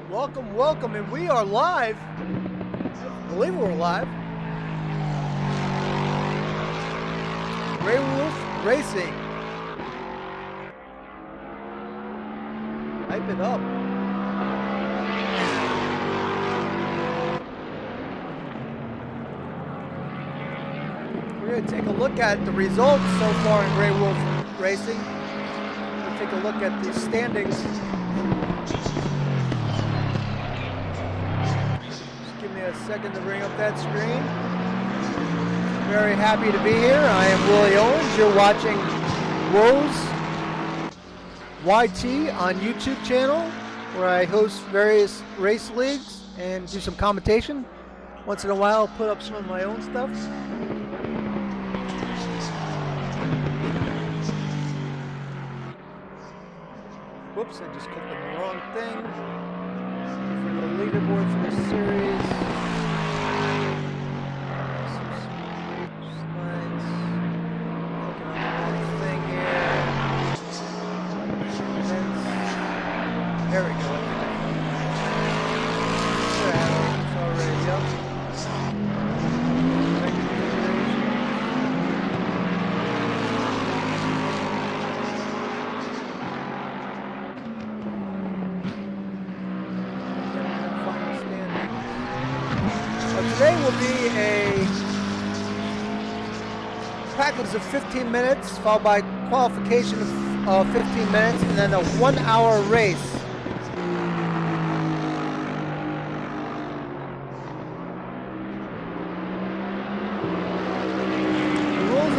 Welcome, welcome, and we are live. I believe we're live. Grey Wolf Racing. Hype it up. We're going to take a look at the results so far in Grey Wolf Racing. We'll take a look at the standings. A second to bring up that screen. Very happy to be here. I am Willie Owens. You're watching Woes YT on YouTube channel, where I host various race leagues and do some commentation. Once in a while, I'll put up some of my own stuff. Whoops, I just clicked on the wrong thing. For the leaderboard for this series. There we go. It's already up. Today will be a practice of 15 minutes, followed by qualification of 15 minutes, and then a 1-hour race.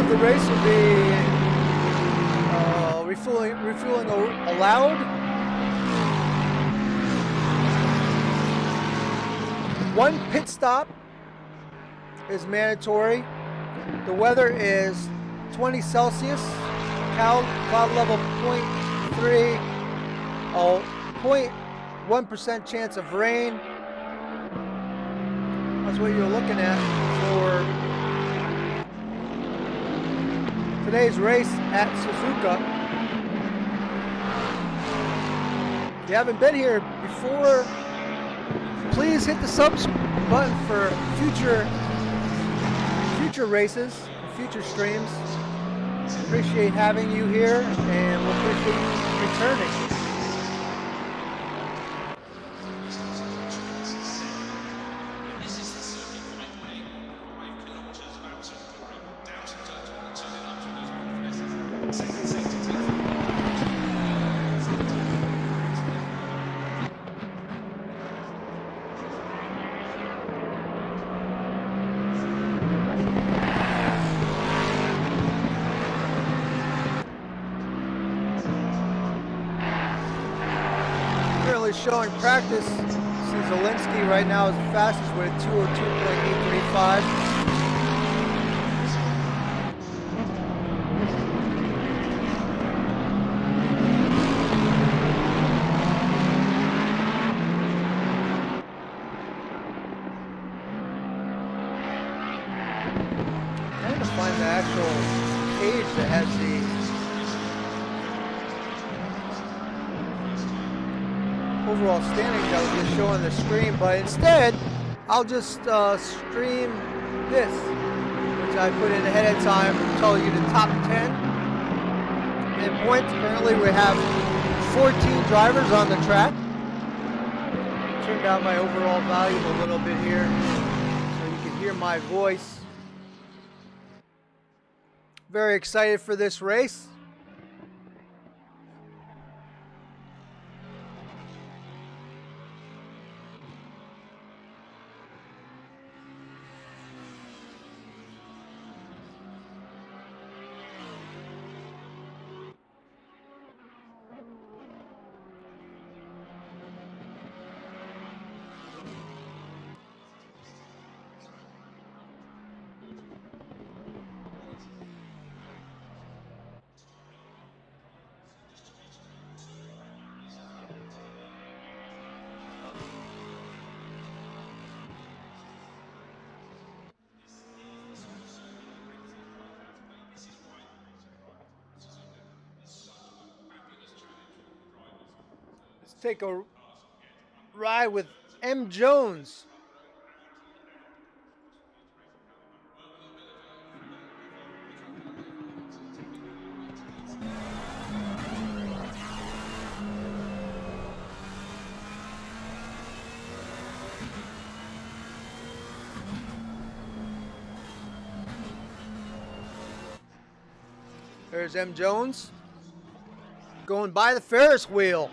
The race will be refueling allowed. One pit stop is mandatory. The weather is 20 Celsius, cloud level 0.3, 0.1% chance of rain. That's what you're looking at for today's race at Suzuka. If you haven't been here before, please hit the subs button for future races, future streams. Appreciate having you here, and we'll appreciate you returning. Showing practice, Zielinski right now is the fastest with 202.835. Trying to find the actual page that has the overall standings that was just showing the screen, but instead I'll just stream this, which I put in ahead of time to tell you the top 10 in points. Currently we have 14 drivers on the track. Turn down my overall volume a little bit here so you can hear my voice. Very excited for this race. take a ride with M. Jones. There's M. Jones going by the Ferris wheel.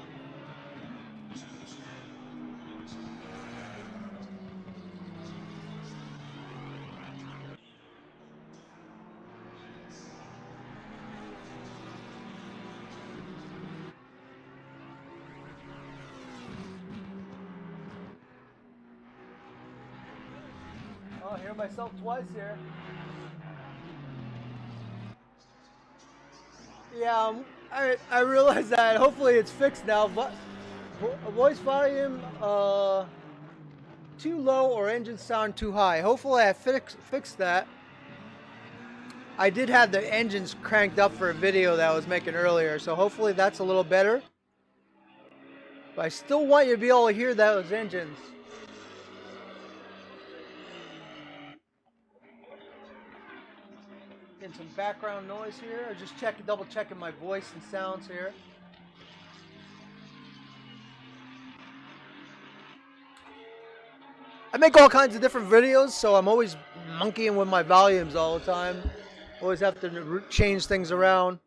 Oh, I hear myself twice here. Yeah, I realize that. Hopefully it's fixed now. Voice volume too low or engine sound too high. Hopefully I fixed that. I did have the engines cranked up for a video that I was making earlier, so hopefully that's a little better. But I still want you to be able to hear those engines. Getting some background noise here. I'm just double checking my voice and sounds here. I make all kinds of different videos, so I'm always monkeying with my volumes all the time. Always have to change things around.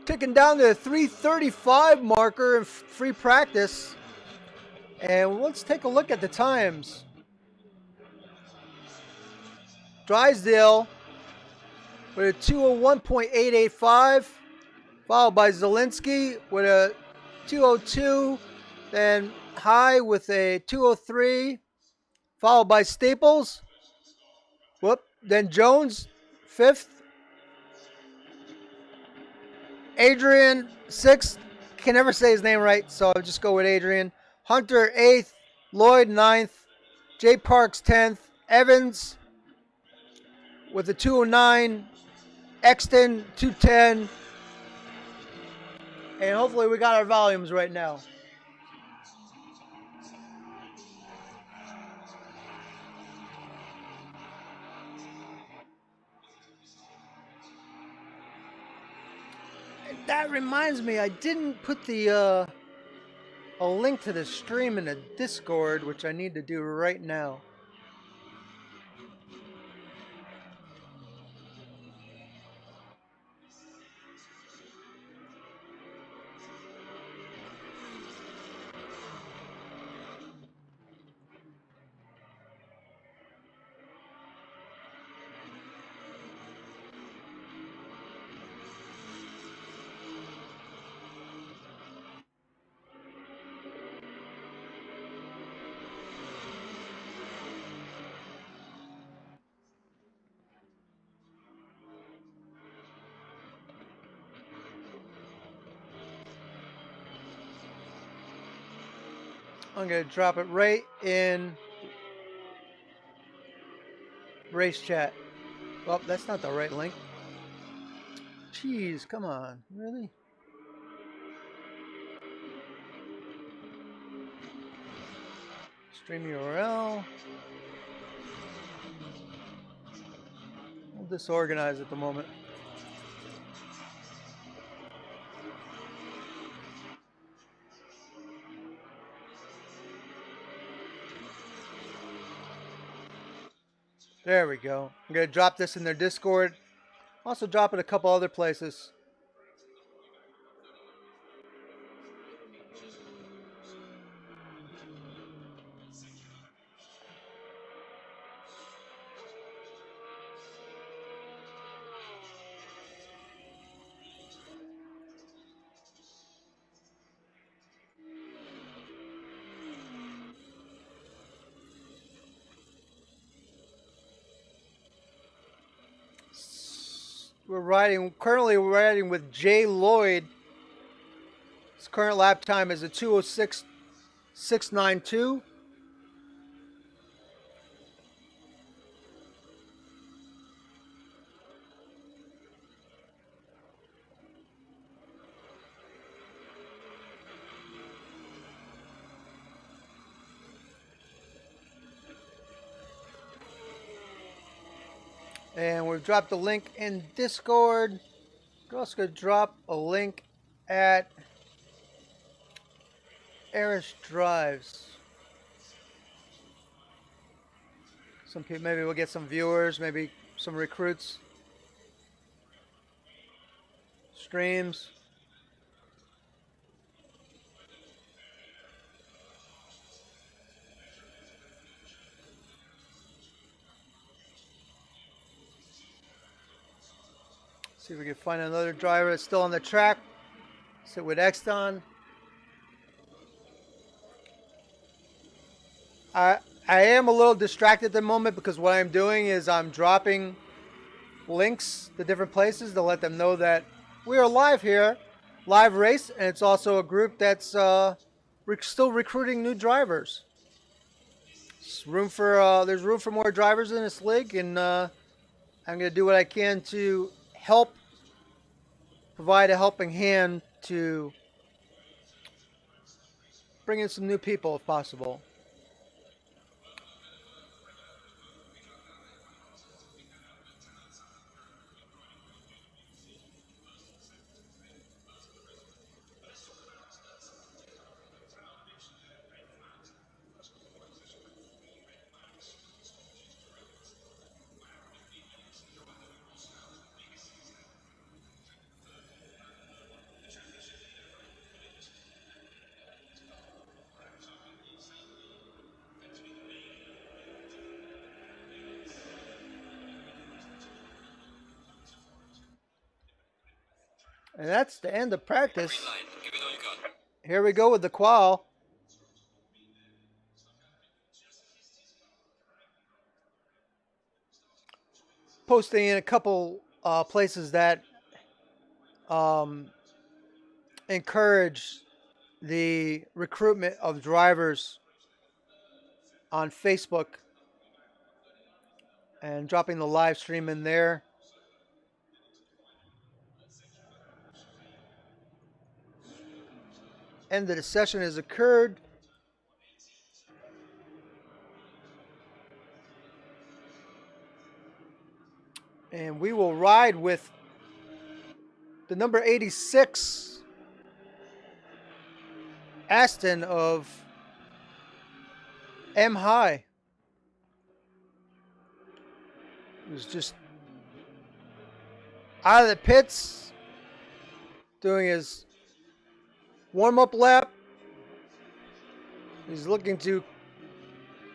Ticking down to the 3:35 marker in free practice. And let's take a look at the times. Drysdale with a 201.885, followed by Zielinski with a 202, then High with a 203, followed by Staples. Then Jones, 5th. Adrian, 6th. Can never say his name right, so I'll just go with Adrian. Hunter, 8th. Lloyd, 9th. Jay Parks, 10th. Evans with a 209. Exton, 210. And hopefully we got our volumes right now. That reminds me, I didn't put a link to the stream in the Discord, which I need to do right now. I'm going to drop it right in race chat. Well, that's not the right link. Jeez, come on. Really? Stream URL. I'm disorganized at the moment. There we go. I'm going to drop this in their Discord. Also drop it a couple other places. Currently we're riding with Jay Lloyd. His current lap time is a 206.692. And we've dropped a link in Discord. We're also going to drop a link at Erish Drives. Some people, maybe we'll get some viewers, maybe some recruits, streams. See if we can find another driver that's still on the track. Sit with Exton. I am a little distracted at the moment because what I'm doing is I'm dropping links to different places to let them know that we are live here, live race, and it's also a group that's still recruiting new drivers. There's room for more drivers in this league, and I'm going to do what I can to help provide a helping hand to bring in some new people if possible. And that's the end of practice. Here we go with the qual. Posting in a couple places that encourage the recruitment of drivers on Facebook and dropping the live stream in there. End of the session has occurred. And we will ride with the number 86 Aston of M High. He was just out of the pits doing his warm-up lap. He's looking to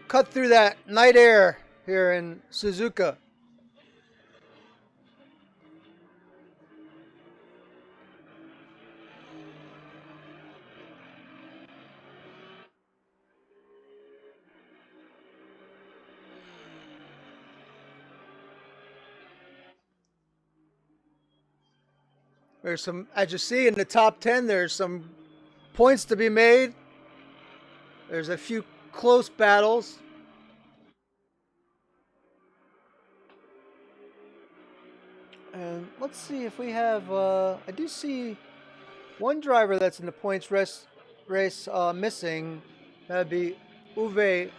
cut through that night air here in Suzuka. There's some, as you see in the top 10, there's some points to be made. There's a few close battles. And let's see if we have, I do see one driver that's in the points race missing. That'd be Uwe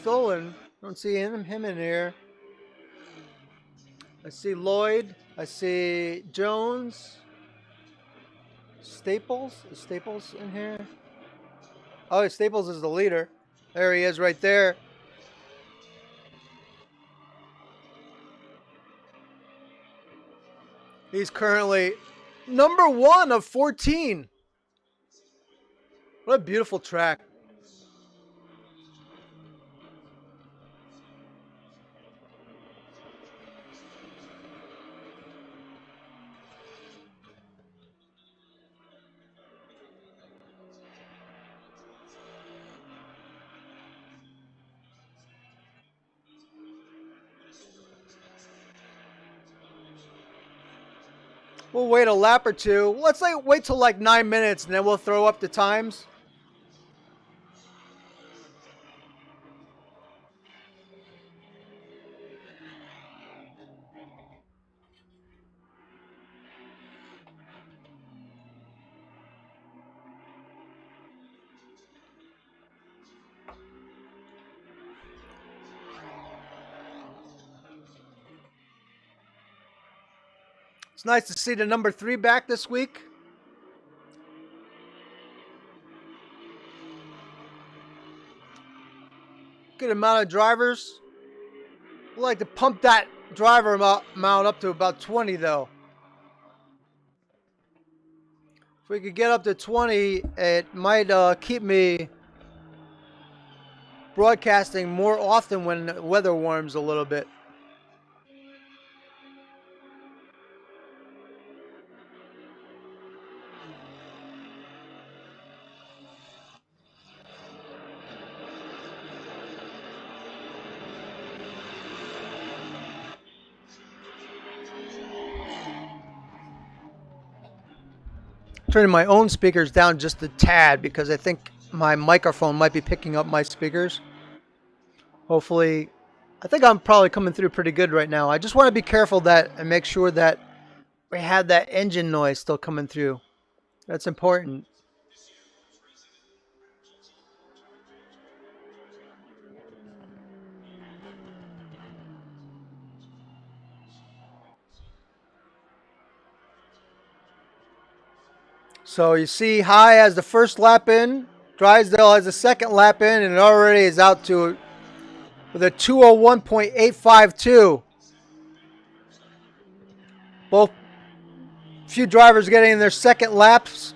Tholen. Don't see him in here. I see Lloyd. I see Jones. Staples? Is Staples in here? Oh, Staples is the leader. There he is right there. He's currently number 1 of 14. What a beautiful track. We'll wait a lap or two. Let's wait till like 9 minutes and then we'll throw up the times. It's nice to see the number 3 back this week. Good amount of drivers. We'd like to pump that driver amount up to about 20 though. If we could get up to 20, it might keep me broadcasting more often when the weather warms a little bit. Turning my own speakers down just a tad because I think my microphone might be picking up my speakers. Hopefully, I think I'm probably coming through pretty good right now. I just want to be careful that and make sure that we have that engine noise still coming through. That's important. So you see High has the first lap in, Drysdale has the second lap in, and it already is out to with a 201.852. Both few drivers getting their second laps.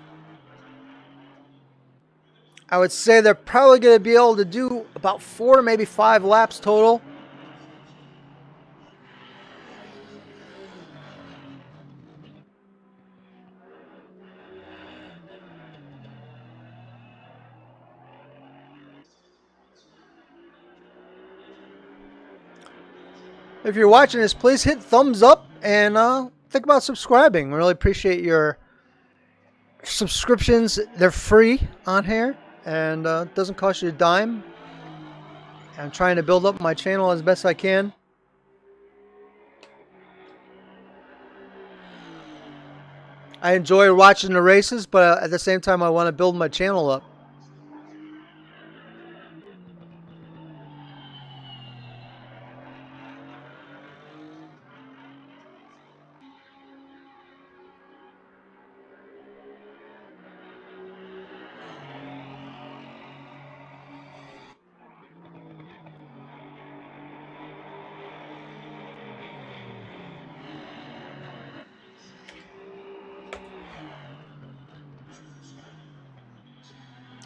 I would say they're probably going to be able to do about 4, maybe 5 laps total. If you're watching this, please hit thumbs up and think about subscribing. Really appreciate your subscriptions. They're free on here and it doesn't cost you a dime. I'm trying to build up my channel as best I can. I enjoy watching the races, but at the same time I want to build my channel up.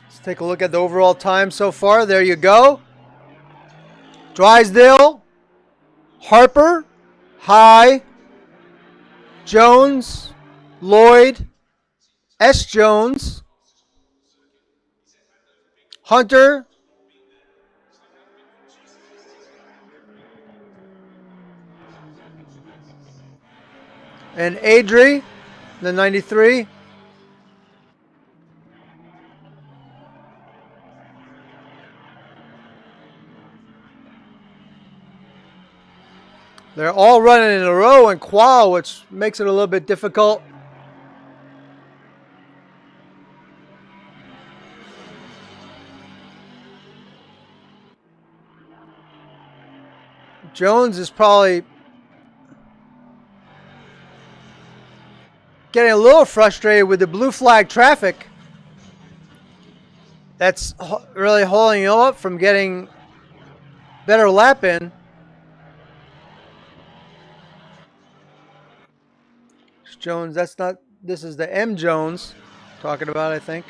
Let's take a look at the overall time so far. There you go. Drysdale, Harper, High, Jones, Lloyd, S. Jones, Hunter, and Adri, the 93. They're all running in a row in qual, which makes it a little bit difficult. Jones is probably getting a little frustrated with the blue flag traffic. That's really holding him up from getting better lap in. Jones, that's not, this is the M Jones talking about, I think.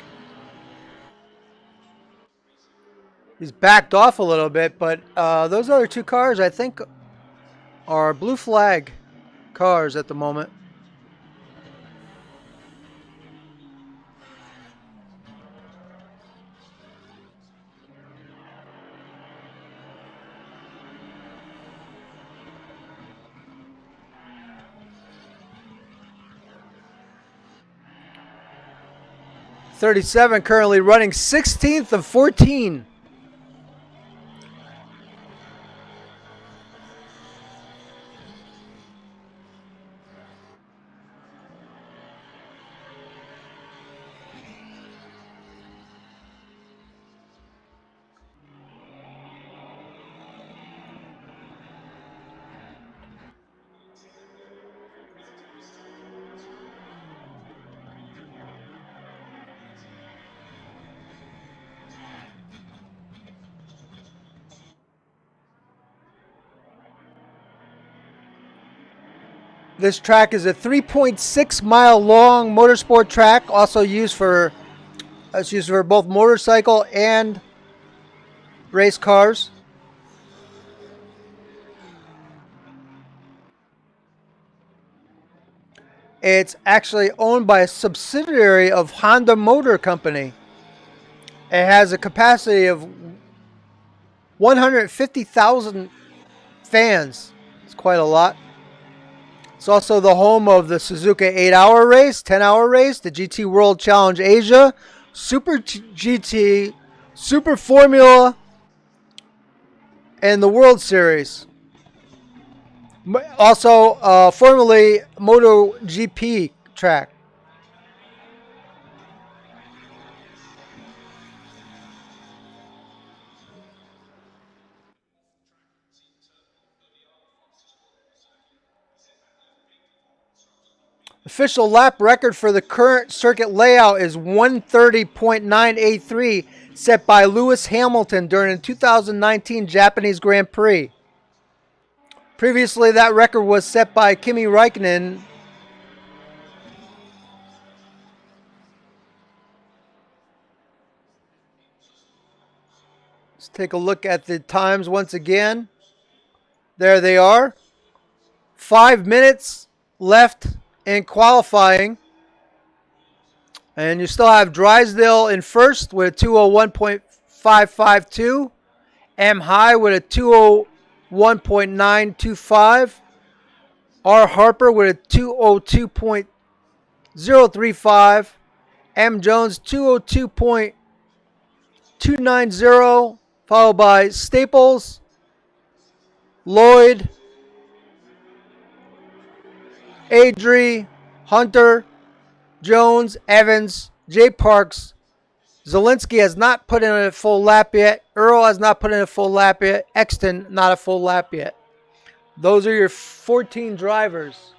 He's backed off a little bit, but those other two cars, I think, are blue flag cars at the moment. .37 currently running 16th of 14. This track is a 3.6 mile long motorsport track, also used for both motorcycle and race cars. It's actually owned by a subsidiary of Honda Motor Company. It has a capacity of 150,000 fans. It's quite a lot. It's also the home of the Suzuka 8-hour race, 10-hour race, the GT World Challenge Asia, Super GT, Super Formula, and the World Series. Also, formerly MotoGP track. Official lap record for the current circuit layout is 130.983, set by Lewis Hamilton during the 2019 Japanese Grand Prix. Previously, that record was set by Kimi Räikkönen. Let's take a look at the times once again. There they are. 5 minutes left in qualifying. And you still have Drysdale in first with a 201.552. M High with a 201.925. R Harper with a 202.035. M Jones 202.290. Followed by Staples, Lloyd, Adri, Hunter, Jones, Evans, Jay Parks. Zielinski has not put in a full lap yet. Earl has not put in a full lap yet. Exton, not a full lap yet. Those are your 14 drivers.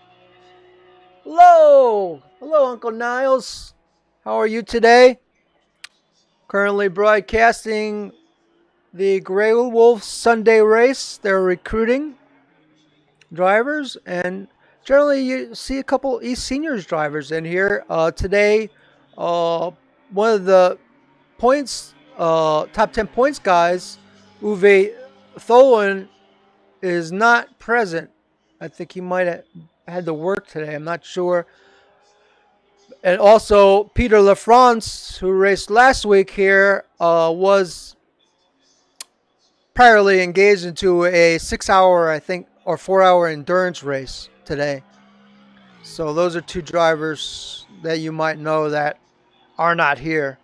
Hello! Hello, Uncle Niles. How are you today? Currently broadcasting the Grey Wolves Sunday race. They're recruiting drivers, and generally you see a couple East Seniors drivers in here. Today, one of the points, top 10 points guys, Uwe Tholen, is not present. I think he might have had to work today. I'm not sure. And also, Peter LaFrance, who raced last week here, was priorly engaged into a 6-hour, I think, or 4-hour endurance race today. So those are two drivers that you might know that are not here.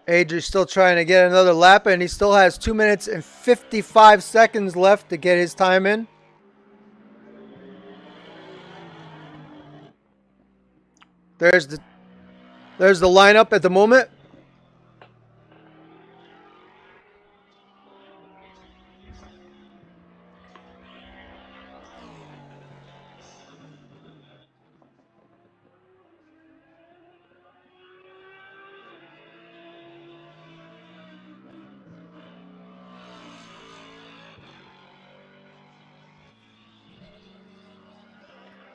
Adri's still trying to get another lap, and he still has 2 minutes and 55 seconds left to get his time in. There's the lineup at the moment.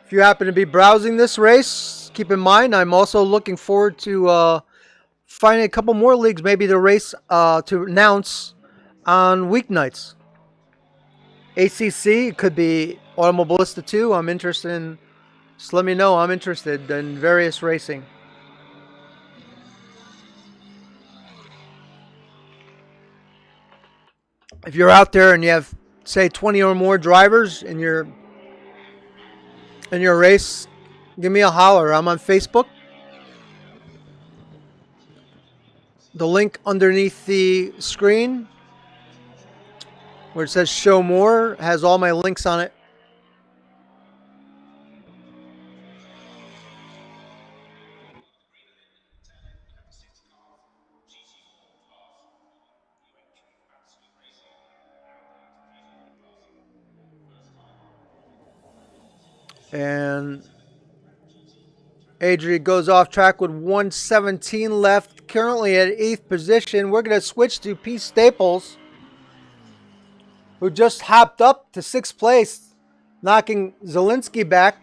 If you happen to be browsing this race, keep in mind I'm also looking forward to finding a couple more leagues, maybe the race to announce on weeknights. ACC, it could be Automobilista 2. I'm interested in, just let me know, I'm interested in various racing. If you're out there and you have, say, 20 or more drivers in your race, give me a holler. I'm on Facebook. The link underneath the screen where it says show more has all my links on it. And Adri goes off track with 1:17 left, currently at 8th position. We're going to switch to P. Staples, who just hopped up to 6th place, knocking Zielinski back.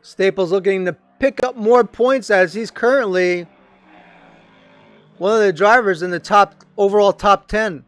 Staples looking to pick up more points as he's currently one of the drivers in the overall top 10.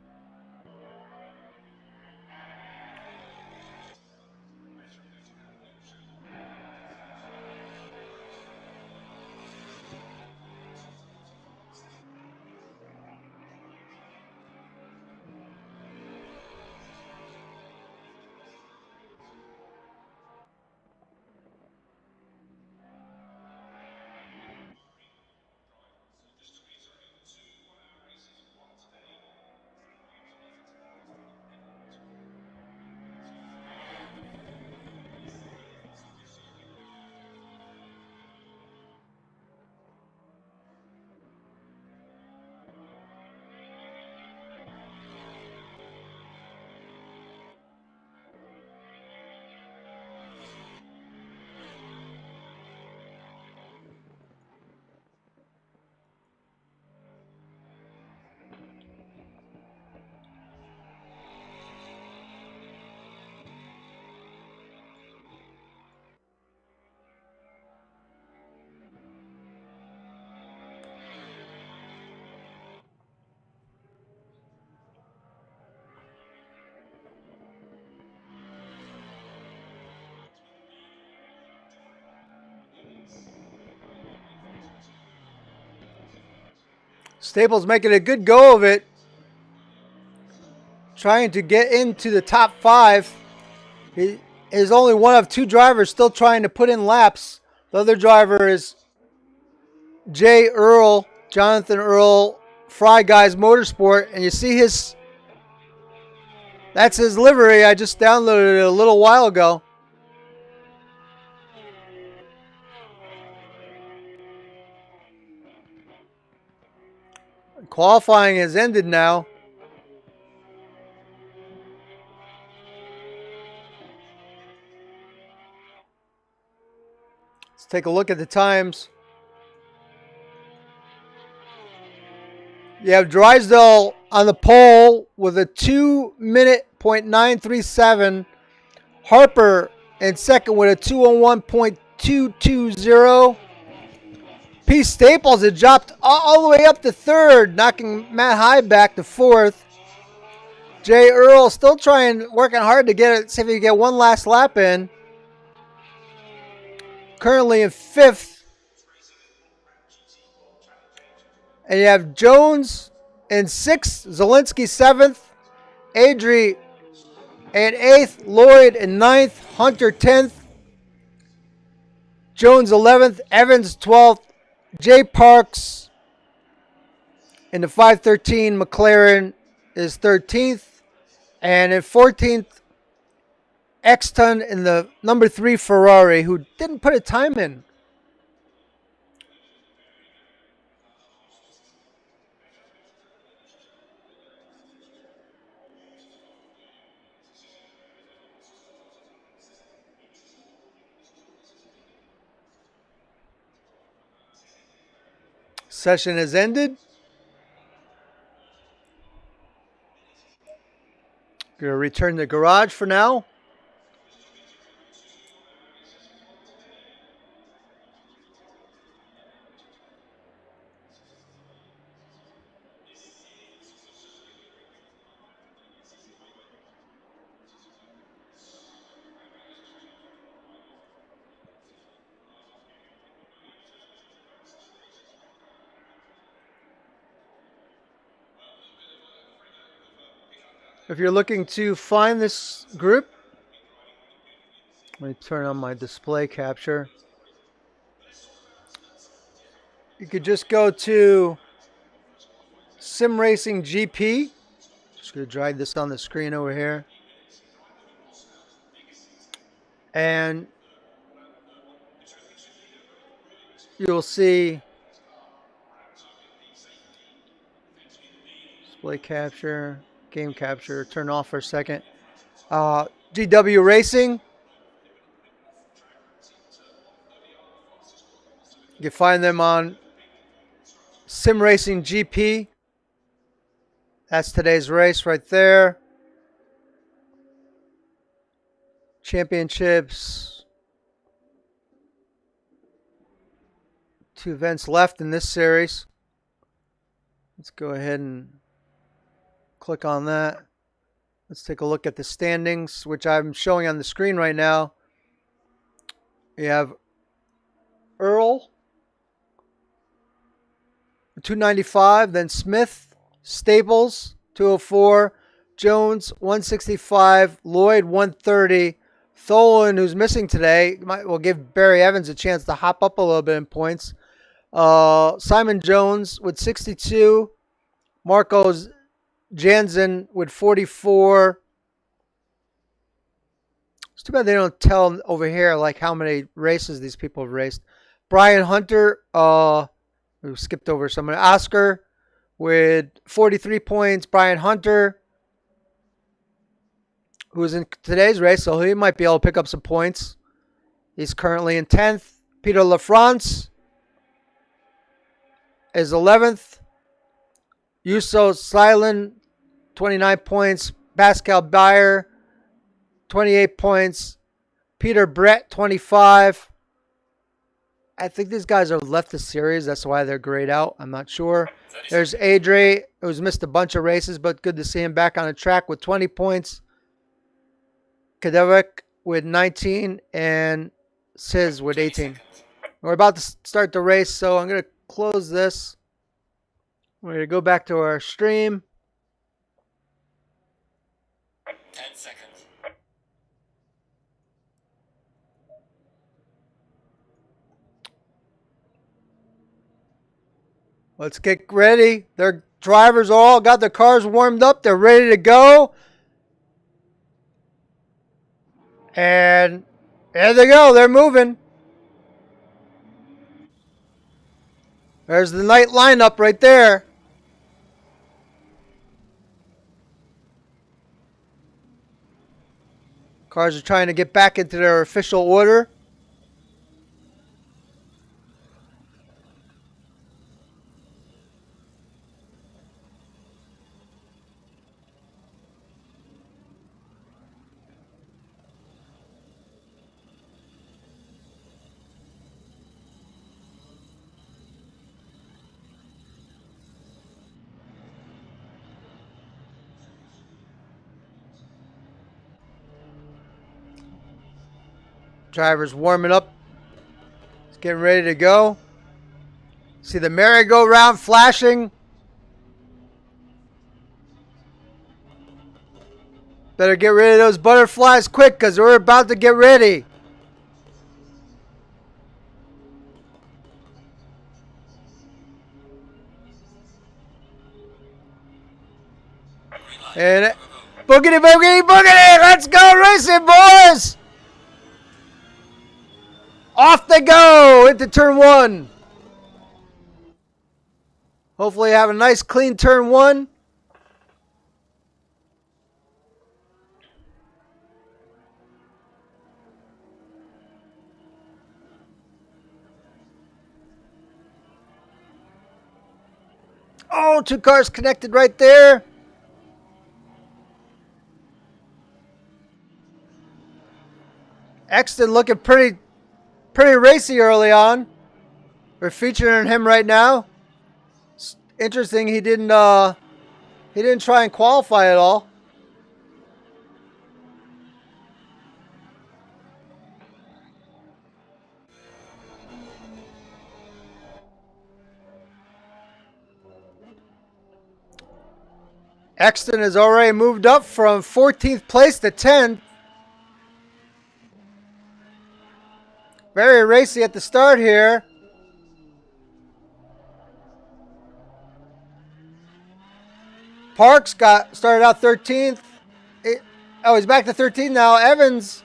Staples making a good go of it, trying to get into the top 5. He is only one of 2 drivers still trying to put in laps. The other driver is Jonathan Earl, Fry Guys Motorsport, and you see that's his livery. I just downloaded it a little while ago. Qualifying has ended now. Let's take a look at the times. You have Drysdale on the pole with a 2:09.937. Harper in second with a 2:01.220. P. Staples had dropped all the way up to 3rd, knocking Matt High back to 4th. Jay Earl still working hard to see if he can get one last lap in. Currently in 5th. And you have Jones in 6th, Zielinski 7th, Adri in 8th, Lloyd in 9th, Hunter 10th, Jones 11th, Evans 12th, Jay Parks in the 513 McLaren is 13th, and in 14th, Exton in the number 3 Ferrari, who didn't put a time in. Session has ended. Going to return to the garage for now. If you're looking to find this group, let me turn on my display capture. You could just go to Sim Racing GP. Just going to drag this on the screen over here. And you'll see display capture. game capture. Turn off for a second. GW Racing. You can find them on Sim Racing GP. That's today's race right there. Championships. 2 events left in this series. Let's go ahead and click on that. Let's take a look at the standings, which I'm showing on the screen right now. We have Earl, 295, then Smith, Staples, 204, Jones, 165, Lloyd, 130, Tholen, who's missing today, will give Barry Evans a chance to hop up a little bit in points. Simon Jones with 62, Marcos Jansen with 44. It's too bad they don't tell over here like how many races these people have raced. Brian Hunter, we skipped over someone. Oscar with 43 points. Brian Hunter, who was in today's race, so he might be able to pick up some points. He's currently in 10th. Peter LaFrance is 11th. Yuso Silent, 29 points. Pascal Bayer, 28 points. Peter Brett, 25. I think these guys have left the series. That's why they're grayed out. I'm not sure. There's Adre, who's missed a bunch of races, but good to see him back on the track with 20 points. Kadevik with 19 and Siz with 18. We're about to start the race, so I'm going to close this. We're going to go back to our stream. 10 seconds. Let's get ready. Their drivers all got their cars warmed up. They're ready to go. And there they go. They're moving. There's the night lineup right there. Cars are trying to get back into their official order. Drivers warming up. It's getting ready to go. See the merry-go-round flashing. Better get rid of those butterflies quick because we're about to get ready. And boogity, boogity, boogity. Let's go racing, boys. Off they go into turn 1. Hopefully have a nice clean turn 1. Oh, 2 cars connected right there. Exton looking pretty racy early on. We're featuring him right now. It's interesting he didn't try and qualify at all. Exton has already moved up from 14th place to 10th. Very racy at the start here. Parks started out 13th. He's back to 13th now. Evans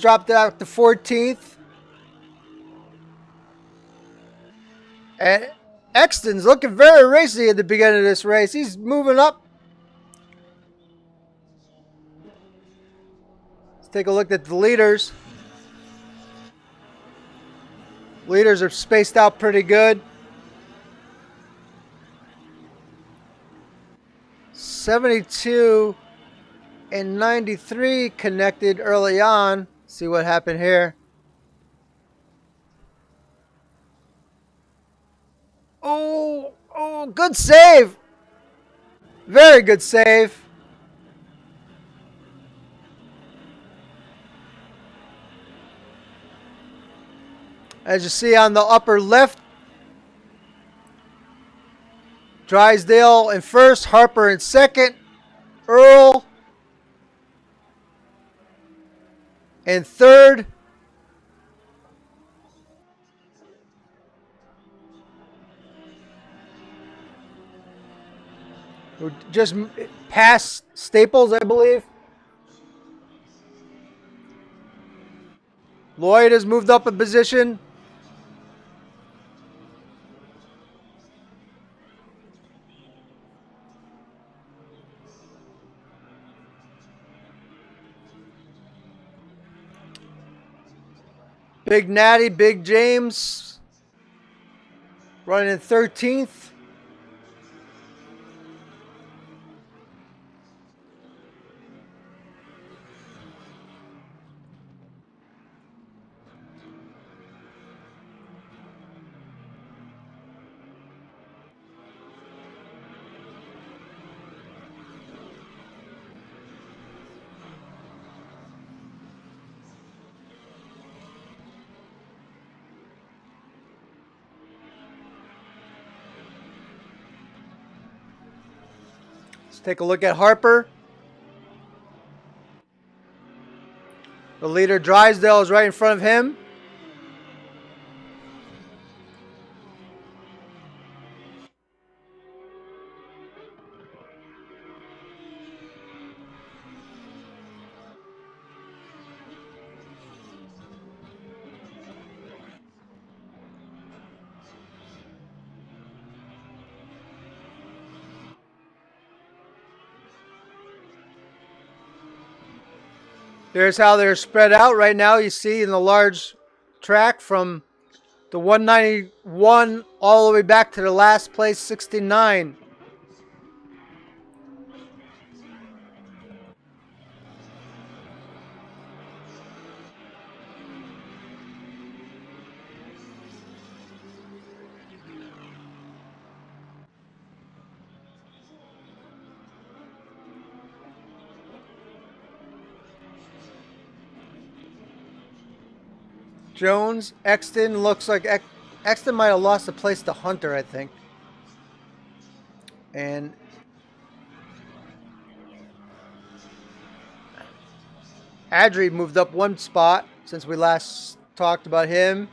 dropped out to 14th. Exton's looking very racy at the beginning of this race. He's moving up. Let's take a look at the leaders. Leaders are spaced out pretty good. 72 and 93 connected early on. See what happened here. Oh, good save. Very good save. As you see on the upper left, Drysdale in first, Harper in second, Earl in third. We're just past Staples, I believe. Lloyd has moved up a position. Big Natty, Big James running in 13th. Let's take a look at Harper. The leader, Drysdale, is right in front of him. There's how they're spread out right now. You see in the large track from the 191 all the way back to the last place 69. Jones, Exton, looks like Exton might have lost a place to Hunter, I think. And Adri moved up one spot since we last talked about him.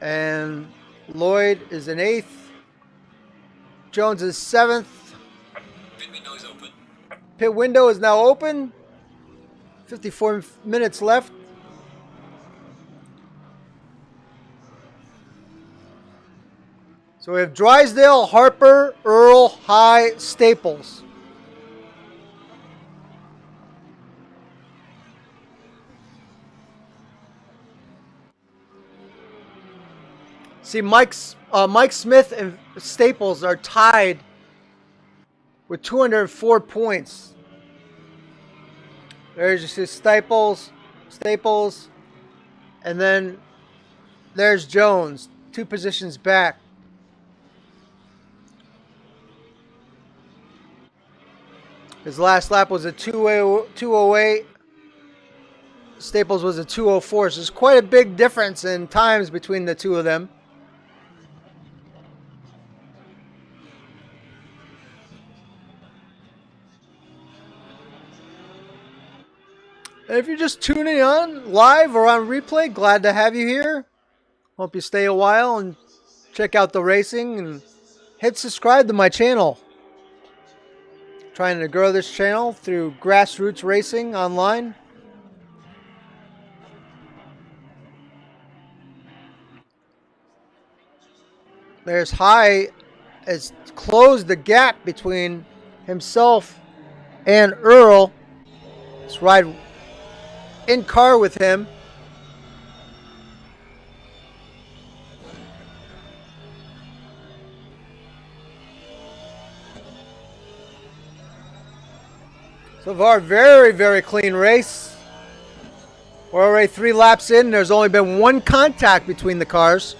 And Lloyd is in 8th. Jones is 7th. Pit window is open. Pit window is now open. 54 minutes left. So we have Drysdale, Harper, Earl, High, Staples. See, Mike Smith and Staples are tied with 204 points. There's just his Staples, and then there's Jones, 2 positions back. His last lap was a 2:08. Staples was a 2:04. So there's quite a big difference in times between the two of them. And if you're just tuning on live or on replay, glad to have you here. Hope you stay a while and check out the racing and hit subscribe to my channel. Trying to grow this channel through grassroots racing online. There's High has closed the gap between himself and Earl. Let's ride in car with him. So far, very, very clean race. We're already 3 laps in. There's only been 1 contact between the cars.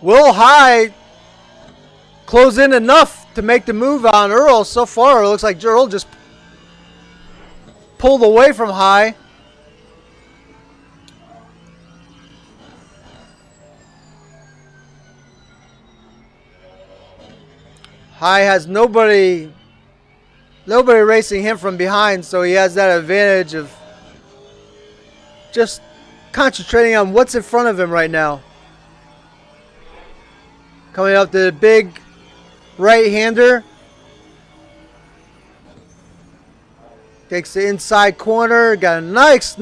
Will High close in enough to make the move on Earl? So far, it looks like Earl just pulled away from High. High has nobody racing him from behind, so he has that advantage of just concentrating on what's in front of him right now. Coming up to the big right-hander. Takes the inside corner. Got a nice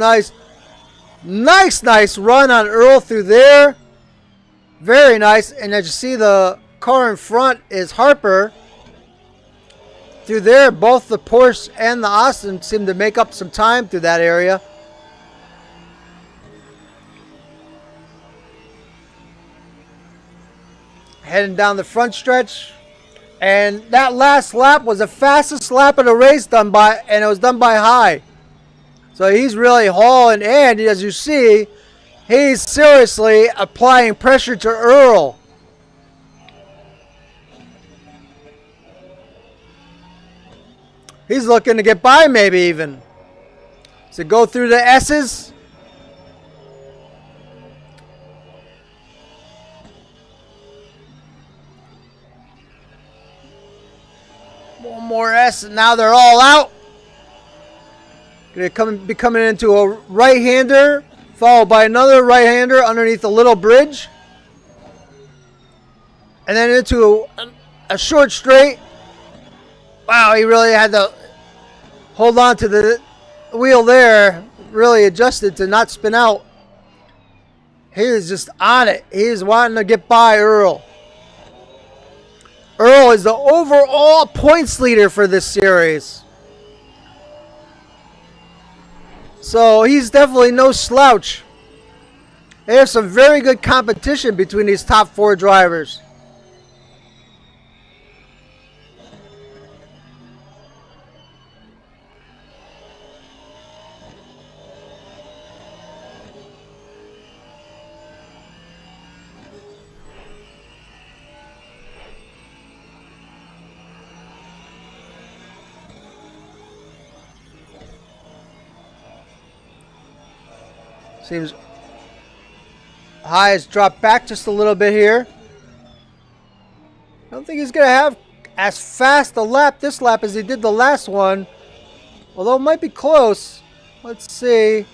run on Earl through there. Very nice. And as you see, the car in front is Harper. Through there, both the Porsche and the Austin seem to make up some time through that area. Heading down the front stretch, and that last lap was the fastest lap of the race and it was done by High. So he's really hauling, and as you see, he's seriously applying pressure to Earl. He's looking to get by, maybe even. So go through the S's. One more S, and now they're all out. Gonna be coming into a right-hander, followed by another right-hander underneath a little bridge. And then into a short straight. Wow, he really had to hold on to the wheel there. Really adjusted to not spin out. He is just on it. He is wanting to get by Earl. Earl is the overall points leader for this series. So he's definitely no slouch. There's some very good competition between these top 4 drivers. Seems High has dropped back just a little bit here. I don't think he's going to have as fast a lap this lap as he did the last one. Although it might be close. Let's see.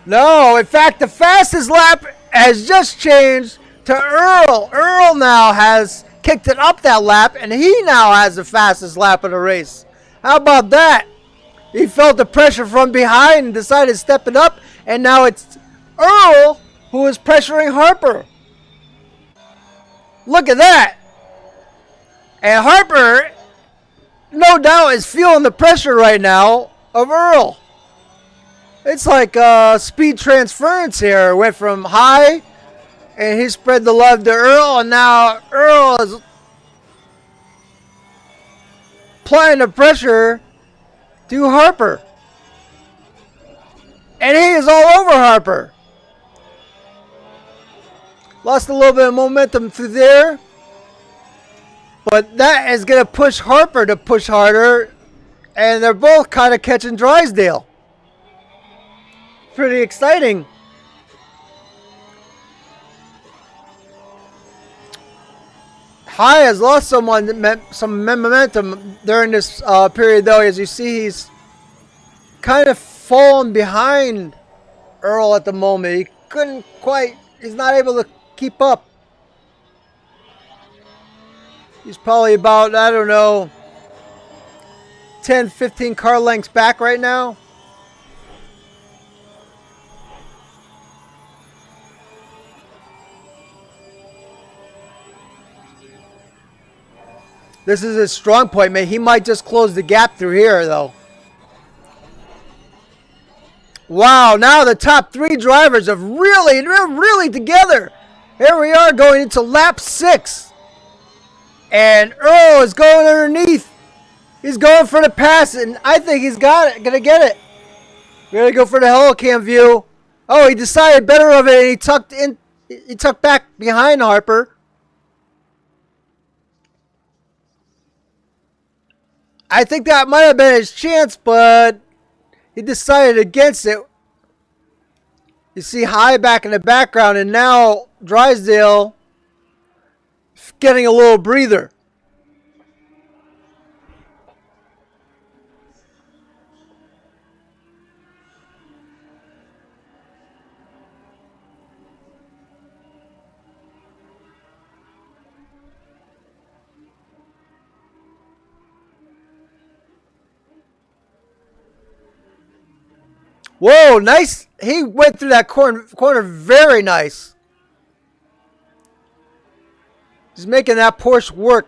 No, in fact, the fastest lap has just changed to Earl. Earl now has kicked it up that lap, and he now has the fastest lap of the race. How about that? He felt the pressure from behind and decided to step it up, and now it's Earl who is pressuring Harper. Look at that. And Harper, no doubt, is feeling the pressure right now of Earl. It's like speed transference here. It went from High, and he spread the love to Earl, and now Earl is applying the pressure to Harper. And he is all over Harper. Lost a little bit of momentum through there. But that is going to push Harper to push harder. And they're both kind of catching Drysdale. Pretty exciting. High has lost some momentum during this period, though. As you see, he's kind of fallen behind Earl at the moment. He couldn't quite, he's not able to keep up. He's probably about, I don't know, 10, 15 car lengths back right now. This is his strong point, man. He might just close the gap through here, though. Wow, now the top three drivers are really together. Here we are going into lap 6. And Earl is going underneath. He's going for the pass, and I think he's got it. Gonna get it. We're gonna go for the helicam view. Oh, he decided better of it, and he tucked in. He tucked back behind Harper. I think that might have been his chance, but he decided against it. You see High back in the background, and now Drysdale getting a little breather. Whoa, nice. He went through that corner very nice. He's making that Porsche work.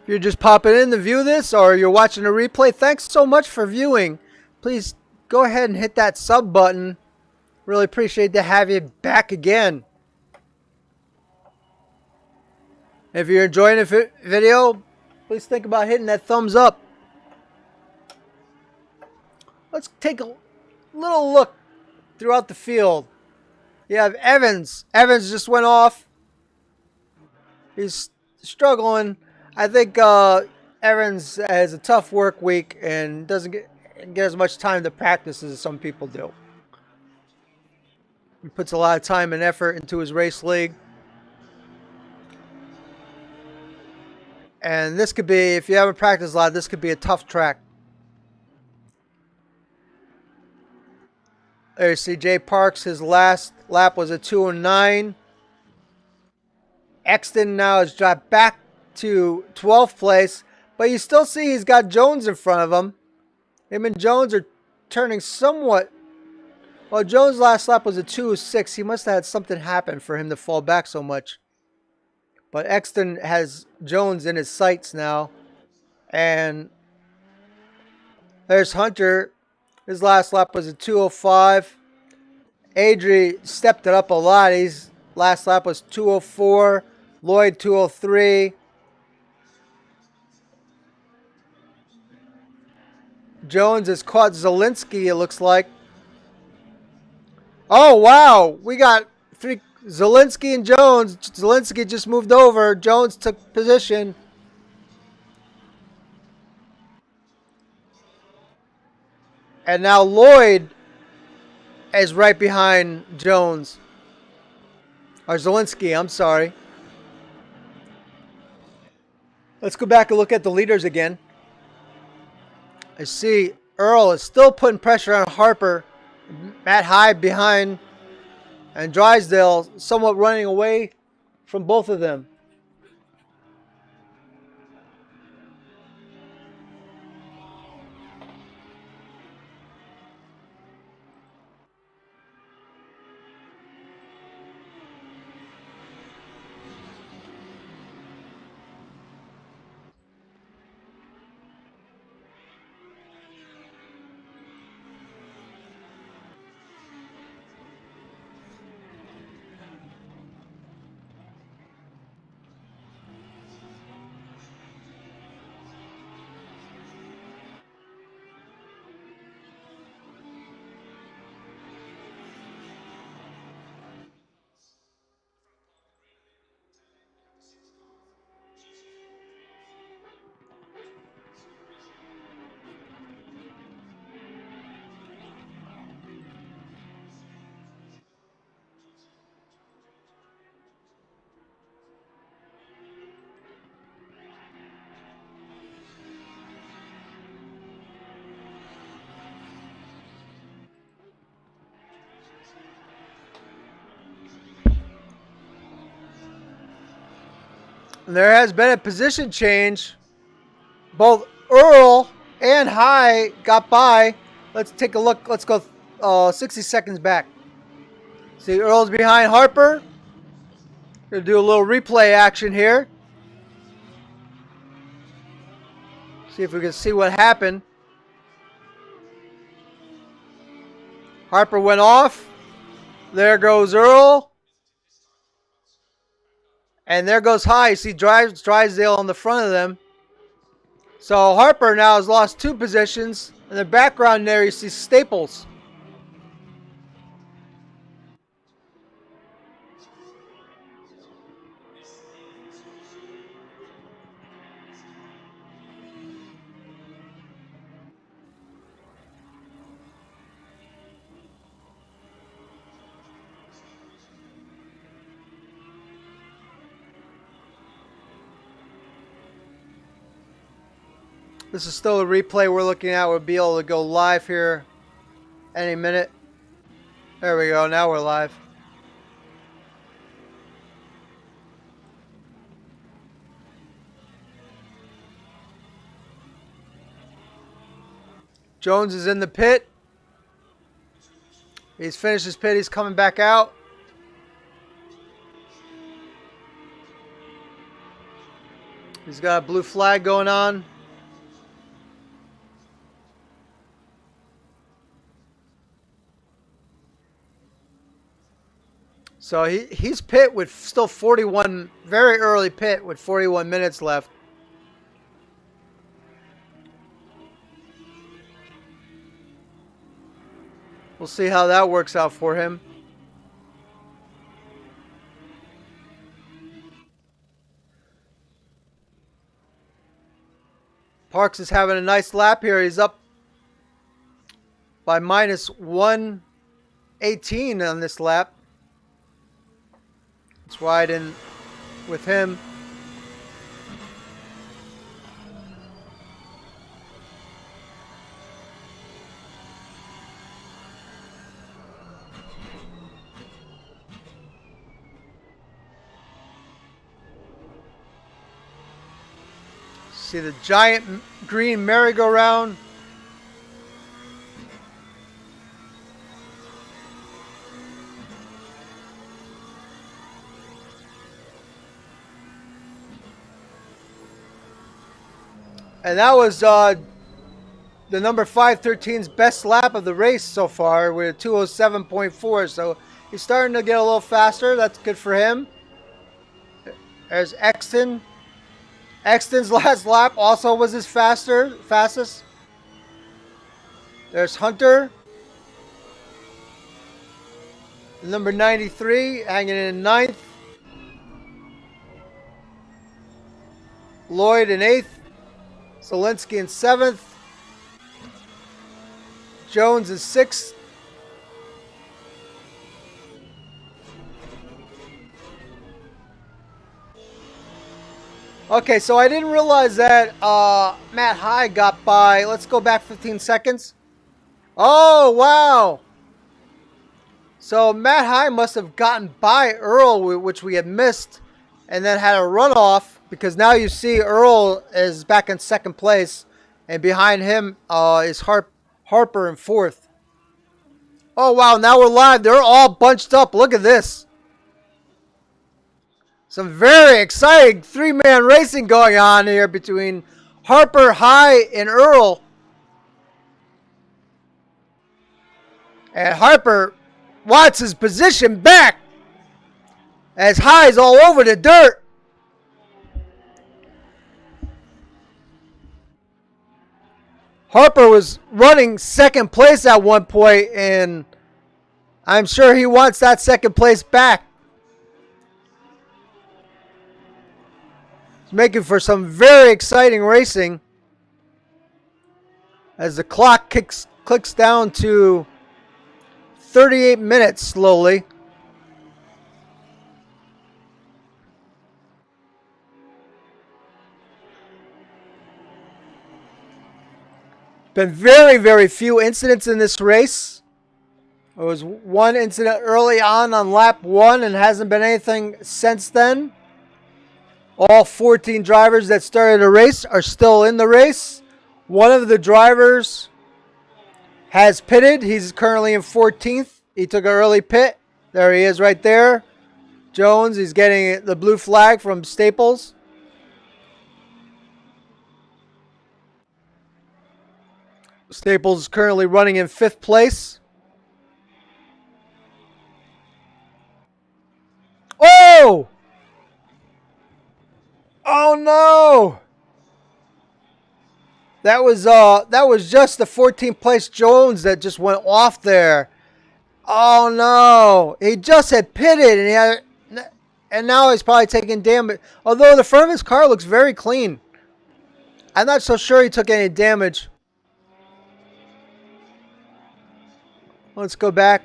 If you're just popping in to view this or you're watching a replay, thanks so much for viewing. Please go ahead and hit that sub button. Really appreciate to have you back again. If you're enjoying the video, please think about hitting that thumbs up. Let's take a little look throughout the field. You have Evans. Evans just went off. He's struggling. I think Evans has a tough work week and doesn't get as much time to practice as some people do. He puts a lot of time and effort into his race league. And this could be, if you haven't practiced a lot, this could be a tough track. There you see Jay Parks, his last lap was a 2:09. Exton now has dropped back to 12th place, but you still see he's got Jones in front of him. Him and Jones are turning somewhat. Well, Jones' last lap was a 2:06. He must have had something happen for him to fall back so much. But Exton has Jones in his sights now. And there's Hunter. His last lap was a 2:05. Adri stepped it up a lot. His last lap was 2:04. Lloyd 2:03. Jones has caught Zielinski, it looks like. Oh, wow. We got three, Zielinski and Jones. Zielinski just moved over. Jones took position. And now Lloyd is right behind Jones. Or Zielinski, I'm sorry. Let's go back and look at the leaders again. I see Earl is still putting pressure on Harper. Matt Hyde behind. And Drysdale somewhat running away from both of them. And there has been a position change. Both Earl and High got by. Let's take a look. Let's go 60 seconds back. See, Earl's behind Harper. Gonna do a little replay action here. See if we can see what happened. Harper went off. There goes Earl. And there goes High. You see Drysdale on the front of them. So Harper now has lost 2 positions. In the background there you see Staples. This is still a replay we're looking at. We'll be able to go live here any minute. There we go. Now we're live. Jones is in the pit. He's finished his pit. He's coming back out. He's got a blue flag going on. So he's pit with still 41, very early pit with 41 minutes left. We'll see how that works out for him. Parks is having a nice lap here. He's up by minus 118 on this lap. It's wide in with him. See the giant green merry-go-round. And that was the number 513's best lap of the race so far with a 207.4. So he's starting to get a little faster. That's good for him. There's Exton. Exton's last lap also was his fastest. There's Hunter. Number 93 hanging in 9th. Lloyd in 8th. Zielinski in 7th. Jones is 6th. Okay, so I didn't realize that Matt High got by. Let's go back 15 seconds. Oh, wow. So Matt High must have gotten by Earl, which we had missed, and then had a runoff, because now you see Earl is back in 2nd place, and behind him is Harper in 4th. Oh, wow, now we're live. They're all bunched up. Look at this. Some very exciting 3-man racing going on here between Harper, High, and Earl. And Harper wants his position back as High's all over the dirt. Harper was running 2nd place at one point, and I'm sure he wants that 2nd place back. He's making for some very exciting racing as the clock clicks down to 38 minutes slowly. Been very, very few incidents in this race. There was one incident early on lap 1 and hasn't been anything since then. All 14 drivers that started the race are still in the race. One of the drivers has pitted. He's currently in 14th. He took an early pit. There he is right there. Jones, he's getting the blue flag from Staples. Staples is currently running in 5th place. Oh! Oh no! That was just the 14th place Jones that just went off there. Oh no! He just had pitted and now he's probably taking damage. Although the front of his car looks very clean. I'm not so sure he took any damage. Let's go back.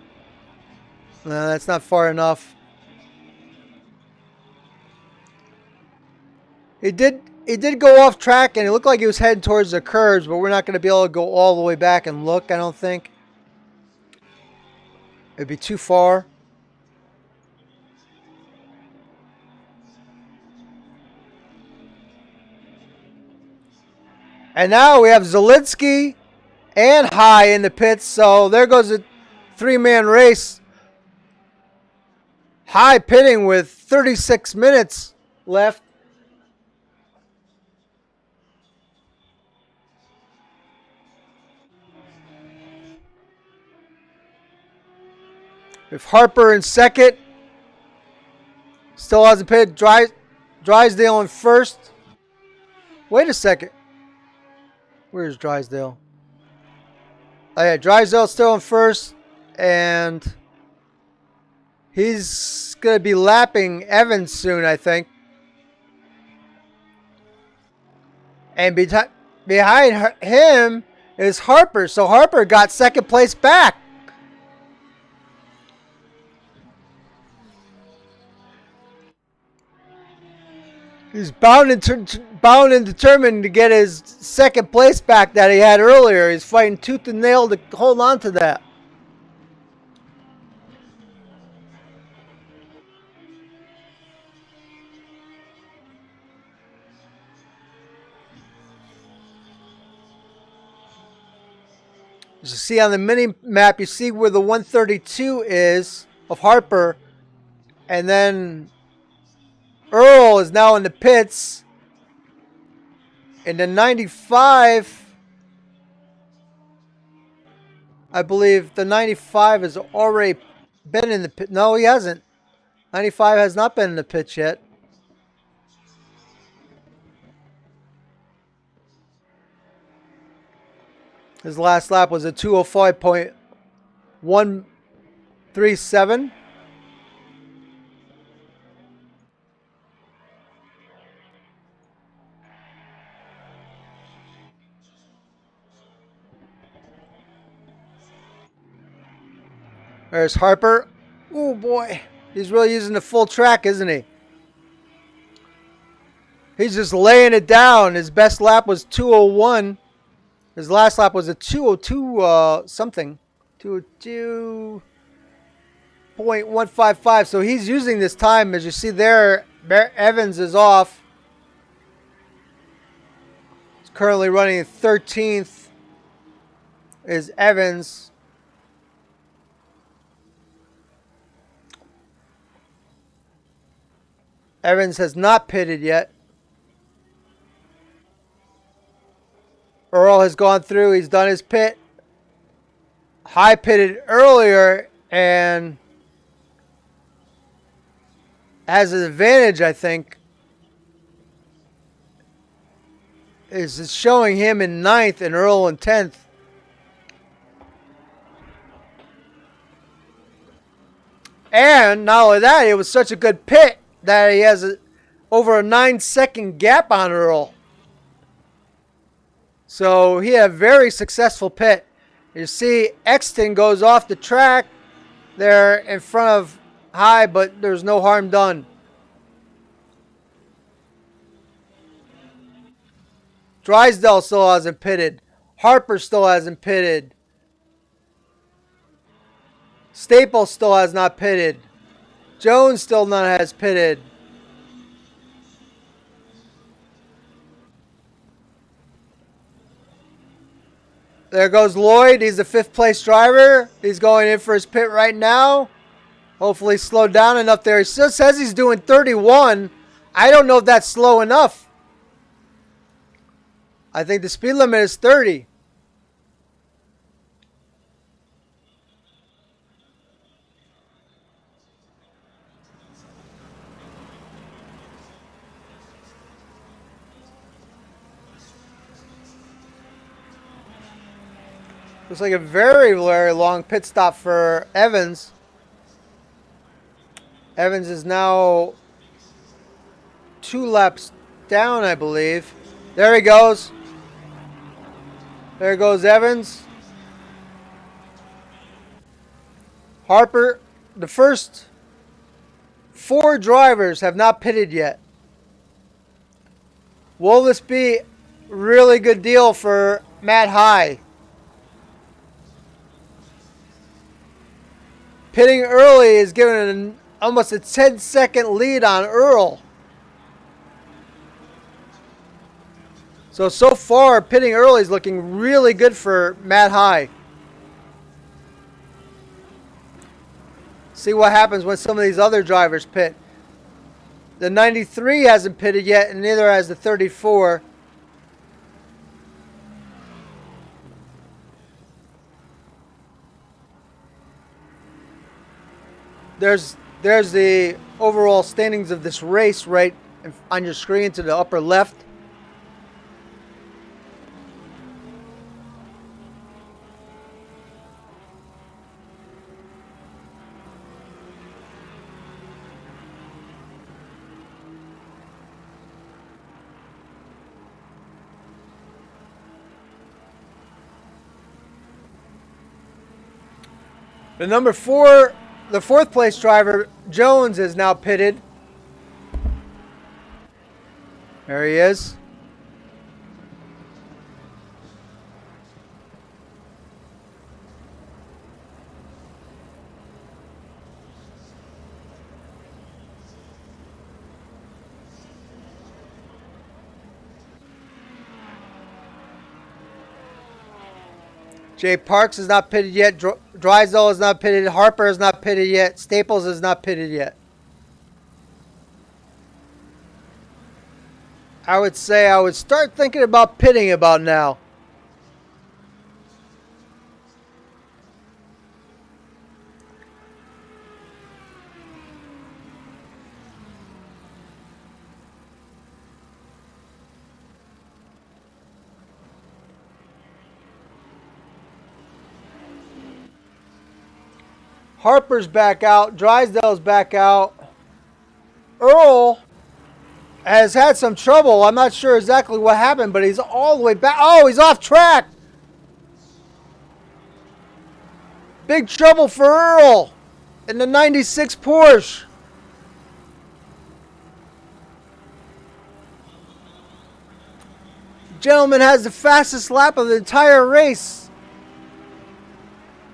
No, that's not far enough. He did go off track and it looked like he was heading towards the curves, but we're not going to be able to go all the way back and look, I don't think. It'd be too far. And now we have Zielinski and High in the pits, so there goes a 3-man race. High pitting with 36 minutes left. If Harper in second, still hasn't pitted. Drysdale in first. Wait a second. Where's Drysdale? Oh yeah, Drysdale's still in first, and he's going to be lapping Evans soon, I think. And behind him is Harper, so Harper got second place back. He's bound and determined to get his second place back that he had earlier. He's fighting tooth and nail to hold on to that. As you see on the mini map, you see where the 132 is of Harper, and then Earl is now in the pits. In the 95, I believe the 95 has already been in the pit. No, he hasn't. 95 has not been in the pits yet. His last lap was a 205.137. There's Harper. Oh boy. He's really using the full track, isn't he? He's just laying it down. His best lap was 201. His last lap was a 202 something. 202.155. So he's using this time. As you see there, Evans is off. He's currently running 13th. Is Evans. Evans has not pitted yet. Earl has gone through. He's done his pit. High pitted earlier and has an advantage, I think. Is showing him in 9th and Earl in 10th. And not only that, it was such a good pit that he has over a 9-second gap on Earl. So he had a very successful pit. You see Exton goes off the track there in front of High, but there's no harm done. Drysdale still hasn't pitted. Harper still hasn't pitted. Staples still has not pitted. Jones still not has pitted. There goes Lloyd. He's the 5th place driver. He's going in for his pit right now. Hopefully slowed down enough there. He still says he's doing 31. I don't know if that's slow enough. I think the speed limit is 30. Looks like a very, very long pit stop for Evans. Evans is now 2 laps down, I believe. There he goes. There goes Evans. Harper, the first 4 drivers have not pitted yet. Will this be a really good deal for Matt High? Pitting early is giving almost a 10-second lead on Earl. So far, pitting early is looking really good for Matt High. See what happens when some of these other drivers pit. The 93 hasn't pitted yet, and neither has the 34. There's the overall standings of this race right on your screen to the upper left. The number 4, the 4th place driver, Jones, is now pitted. There he is. Jay Parks is not pitted yet. Drysdale is not pitted. Harper is not pitted yet. Staples is not pitted yet. I would say I would start thinking about pitting about now. Harper's back out. Drysdale's back out. Earl has had some trouble. I'm not sure exactly what happened, but he's all the way back. Oh, he's off track. Big trouble for Earl in the 96 Porsche. Gentleman has the fastest lap of the entire race.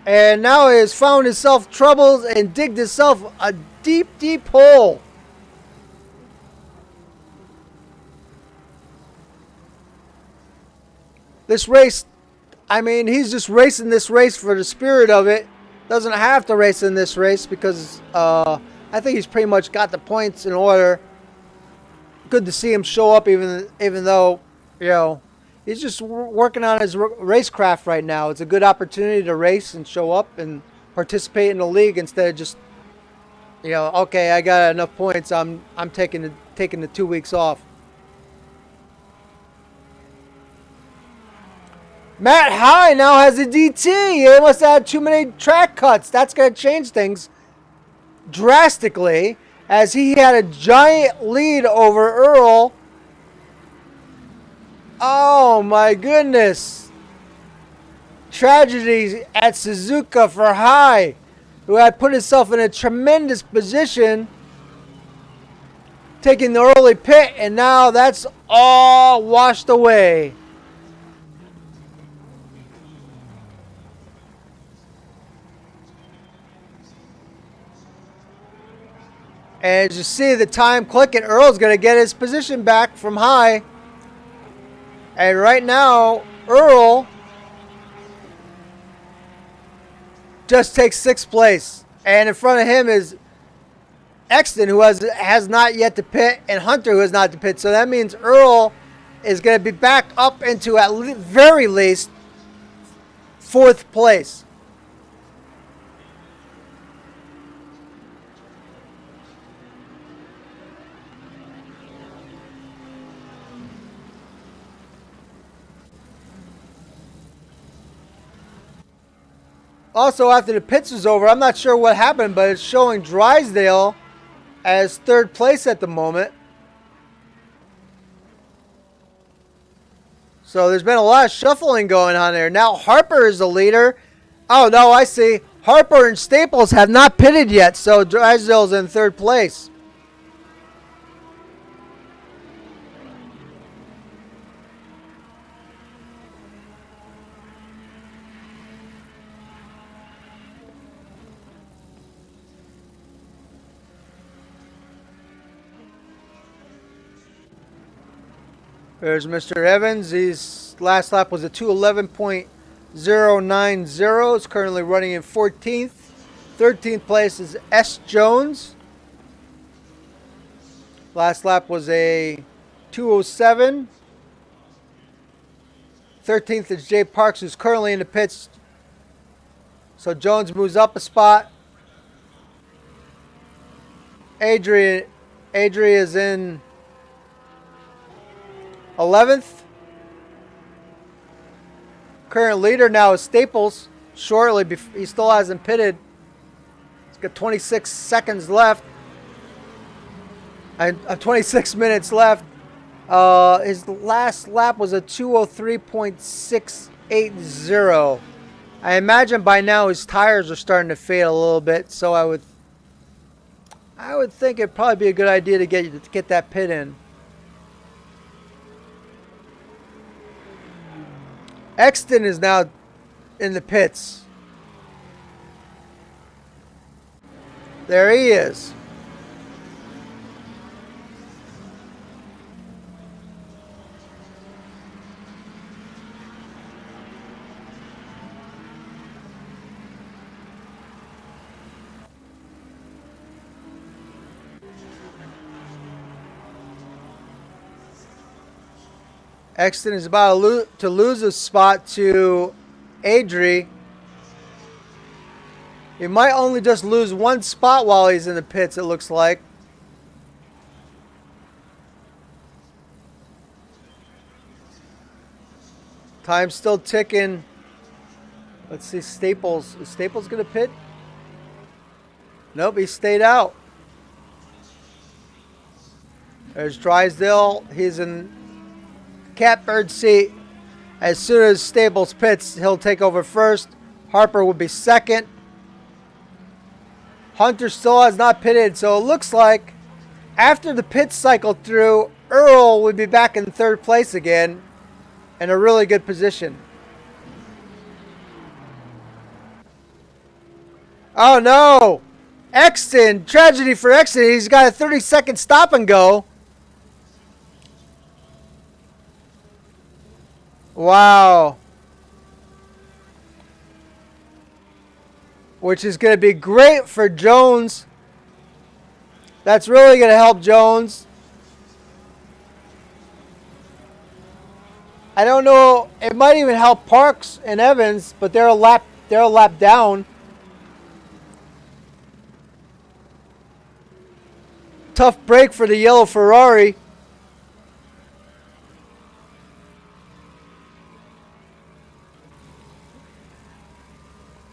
And now he has found himself troubles and digged himself a deep, deep hole. This race, I mean, he's just racing this race for the spirit of it. Doesn't have to race in this race because I think he's pretty much got the points in order. Good to see him show up even though, you know, he's just working on his racecraft right now. It's a good opportunity to race and show up and participate in the league instead of just, you know, okay, I got enough points. I'm taking the 2 weeks off. Matt High now has a DT. He must have had too many track cuts. That's going to change things drastically, as he had a giant lead over Earl. Oh my goodness. Tragedy at Suzuka for High, who had put himself in a tremendous position, taking the early pit, and now that's all washed away. And as you see the time clicking, Earl's going to get his position back from High. And right now, Earl just takes 6th place. And in front of him is Exton, who has not yet to pit, and Hunter, who has not to pit. So that means Earl is going to be back up into at very least 4th place. Also, after the pits was over, I'm not sure what happened, but it's showing Drysdale as 3rd place at the moment. So there's been a lot of shuffling going on there. Now Harper is the leader. Oh, no, I see. Harper and Staples have not pitted yet, so Drysdale's in 3rd place. There's Mr. Evans. His last lap was a 2:11.090. It's currently running in 14th. 13th place is S. Jones. Last lap was a 2:07. 13th is Jay Parks, who's currently in the pits. So Jones moves up a spot. Adria is in 11th. Current leader now is Staples. Shortly, he still hasn't pitted. He's got 26 seconds left. 26 minutes left. His last lap was a 2:03.680. I imagine by now his tires are starting to fade a little bit, so I would think it'd probably be a good idea to get that pit in. Exton is now in the pits. There he is. Exton is about to lose a spot to Adri. He might only just lose one spot while he's in the pits, it looks like. Time's still ticking. Let's see, Staples. Is Staples going to pit? Nope, he stayed out. There's Drysdale. He's in catbird seat. As soon as Staples pits, he'll take over first. Harper will be second. Hunter still has not pitted, so it looks like after the pit cycle through, Earl would be back in 3rd place again in a really good position. Oh no! Exton! Tragedy for Exton. He's got a 30-second stop and go. Wow. Which is going to be great for Jones. That's really going to help Jones. I don't know. It might even help Parks and Evans, but they're a lap down. Tough break for the yellow Ferrari.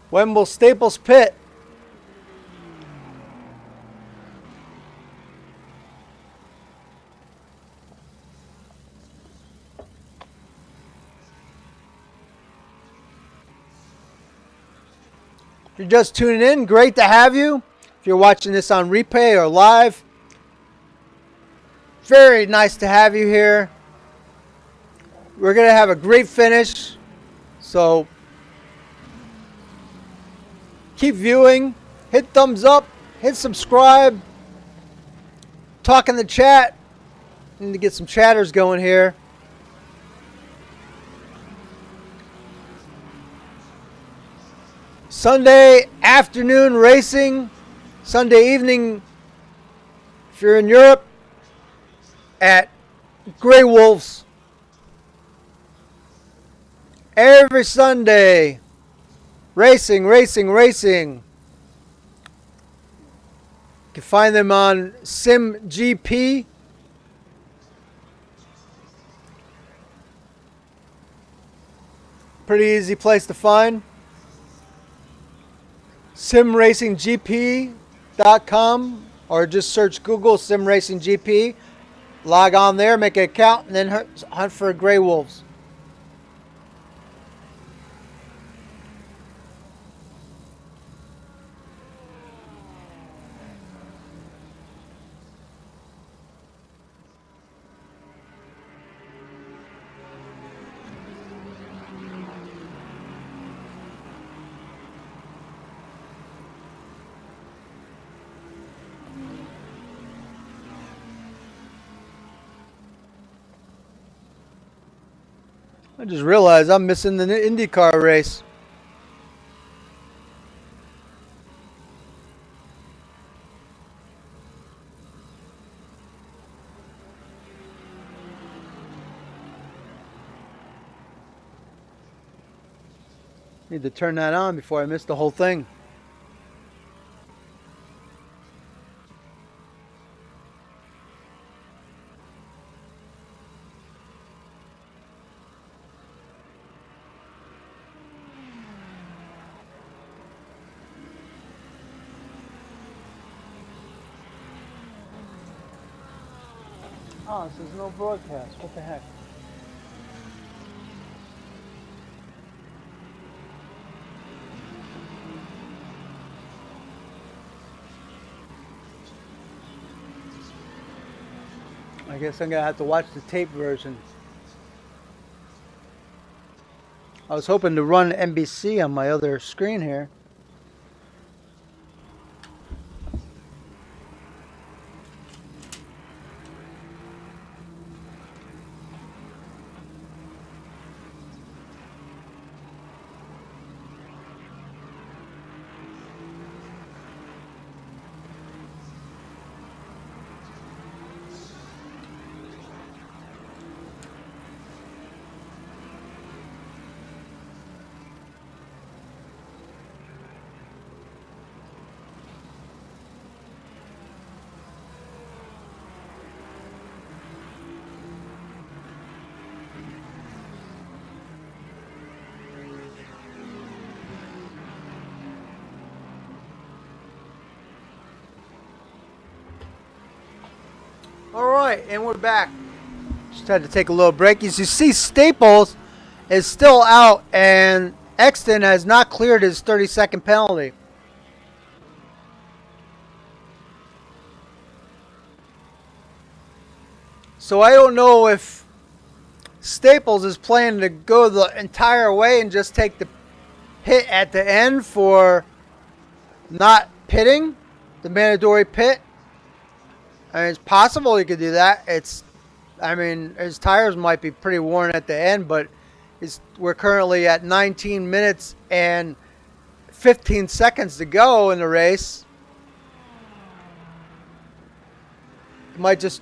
When will Staples pit? If you're just tuning in, great to have you. If you're watching this on replay or live, very nice to have you here. We're going to have a great finish. So keep viewing, hit thumbs up, hit subscribe, talk in the chat. Need to get some chatters going here. Sunday afternoon racing, Sunday evening if you're in Europe at Grey Wolves. Every Sunday, racing. You can find them on SimGP. Pretty easy place to find. simracinggp.com, or just search Google SimRacingGP. Log on there, make an account, and then hunt for Grey Wolves. I just realized I'm missing the IndyCar race. Need to turn that on before I miss the whole thing. Oh, it says no broadcast. What the heck? I guess I'm going to have to watch the tape version. I was hoping to run NBC on my other screen here. Alright, and we're back. Just had to take a little break. As you see, Staples is still out, and Exton has not cleared his 30-second penalty. So I don't know if Staples is planning to go the entire way and just take the hit at the end for not pitting, the mandatory pit. I mean, it's possible he could do that. I mean, his tires might be pretty worn at the end, but we're currently at 19 minutes and 15 seconds to go in the race. He might just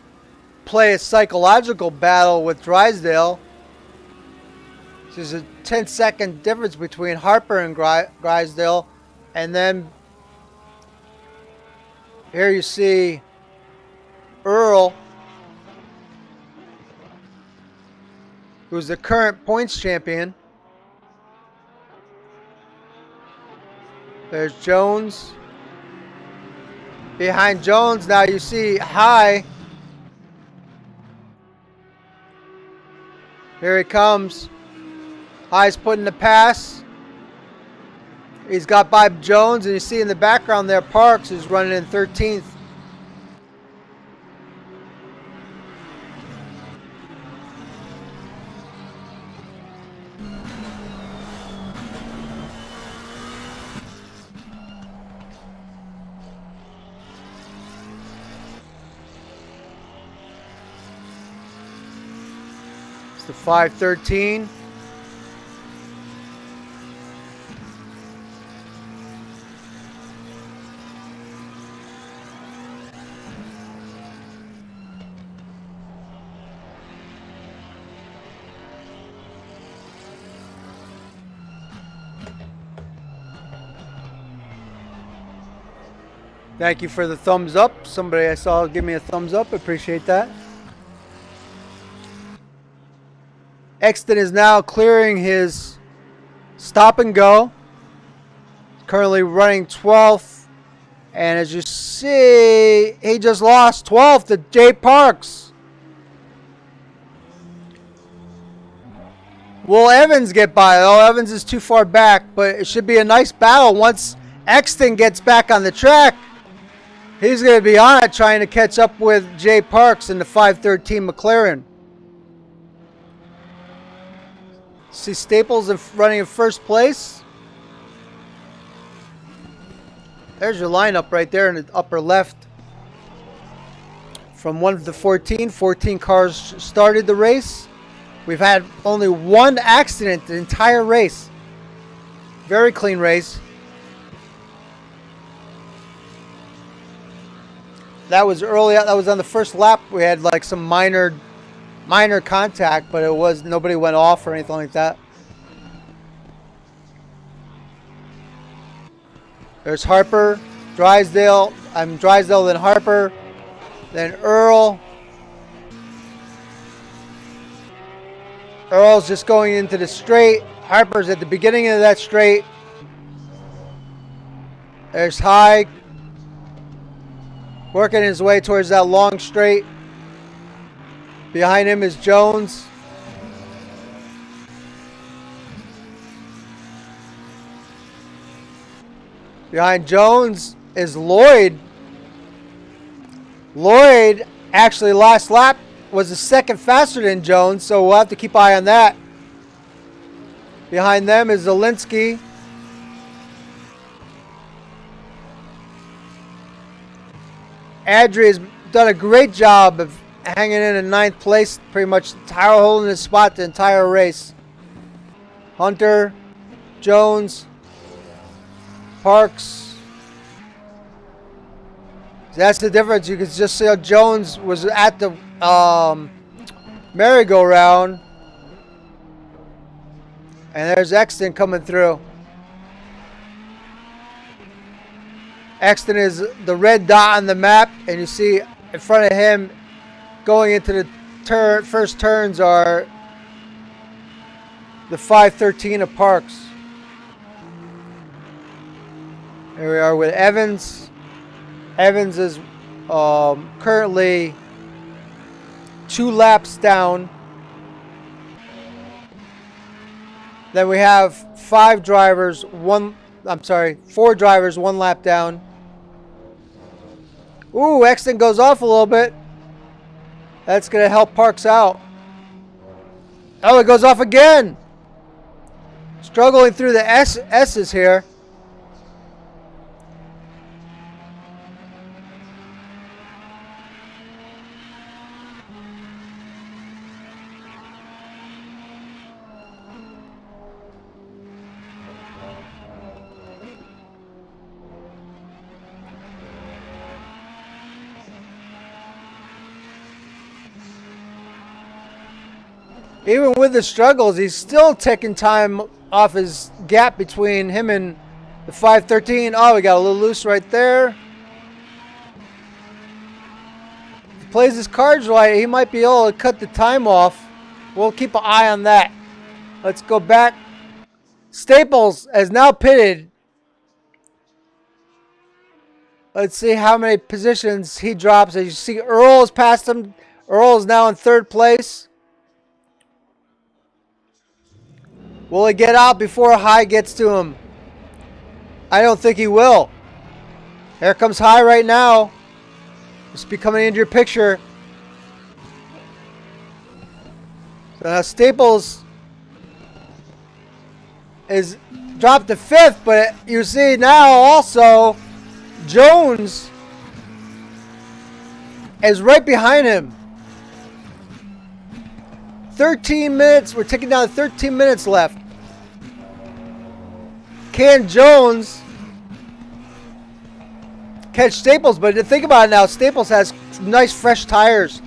play a psychological battle with Drysdale. There's a 10-second difference between Harper and Drysdale, and then here you see Earl, who's the current points champion. There's Jones. Behind Jones now you see High. Here he comes. High's putting the pass. He's got by Jones, and you see in the background there Parks is running in 13th. The 5:13. Thank you for the thumbs up. Somebody I saw give me a thumbs up. Appreciate that. Exton is now clearing his stop and go. Currently running 12th. And as you see, he just lost 12th to Jay Parks. Will Evans get by? Oh, Evans is too far back, but it should be a nice battle once Exton gets back on the track. He's going to be on it trying to catch up with Jay Parks in the 513 McLaren. See Staples running in first place. There's your lineup right there in the upper left. From 1 to 14. 14 cars started the race. We've had only one accident the entire race. Very clean race. That was early. That was on the first lap. We had like some minor contact, but it was nobody went off or anything like that. There's Harper, Drysdale. Drysdale, then Harper, then Earl. Earl's just going into the straight. Harper's at the beginning of that straight. There's High, working his way towards that long straight. Behind him is Jones. Behind Jones is Lloyd. Lloyd actually last lap was a second faster than Jones, so we'll have to keep an eye on that. Behind them is Zielinski. Adri has done a great job of hanging in ninth place, pretty much holding his spot the entire race. Hunter, Jones, Parks. That's the difference. You can just see how Jones was at the merry-go-round. And there's Exton coming through. Exton is the red dot on the map, and you see in front of him going into the first turns are the 513 of Parks. Here we are with Evans. Evans is currently 2 laps down. Then we have 4 drivers, 1 lap down. Ooh, Exton goes off a little bit. That's going to help Parks out. Oh, it goes off again. Struggling through the S's here. Even with the struggles, he's still taking time off his gap between him and the 513. Oh, we got a little loose right there. If he plays his cards right, he might be able to cut the time off. We'll keep an eye on that. Let's go back. Staples has now pitted. Let's see how many positions he drops. As you see, Earl has passed him. Earl is now in 3rd place. Will he get out before High gets to him? I don't think he will. Here comes High right now. Just be coming into your picture. So now Staples is dropped to 5th, but you see now also Jones is right behind him. 13 minutes. We're taking down 13 minutes left. Can Jones catch Staples? But think about it now. Staples has nice fresh tires.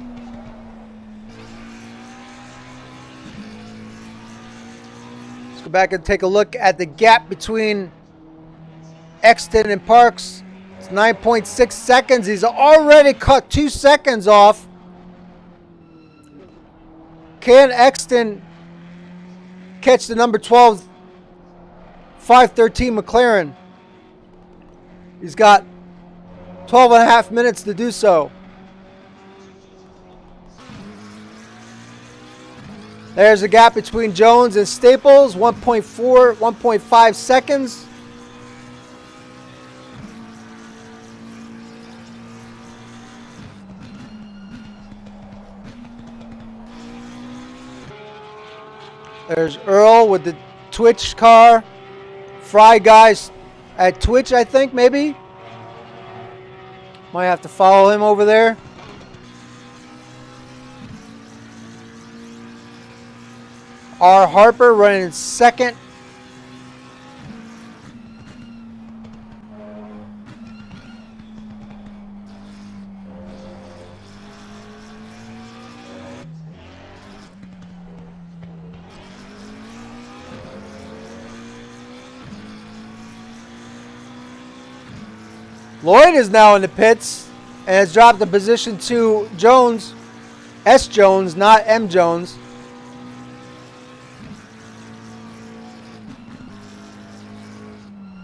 Let's go back and take a look at the gap between Exton and Parks. It's 9.6 seconds. He's already cut 2 seconds off. Can Exton catch the number 12 513 McLaren? He's got 12 and a half minutes to do so. There's a gap between Jones and Staples, 1.4, 1.5 seconds. There's Earl with the Twitch car. Fry Guys at Twitch, I think, maybe. Might have to follow him over there. R. Harper running in second. Lloyd is now in the pits and has dropped the position to Jones. S. Jones, not M. Jones.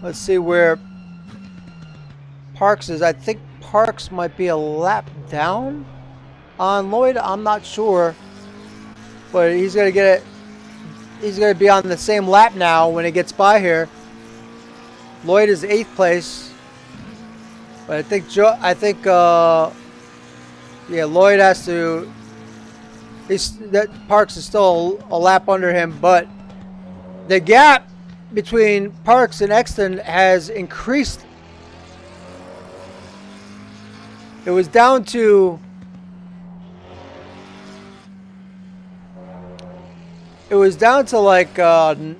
Let's see where Parks is. I think Parks might be a lap down on Lloyd. I'm not sure. But he's going to get it. He's going to be on the same lap now when he gets by here. Lloyd is 8th place. But yeah, Lloyd has to. That Parks is still a lap under him, but the gap between Parks and Exton has increased. It was down to. It was down to like 7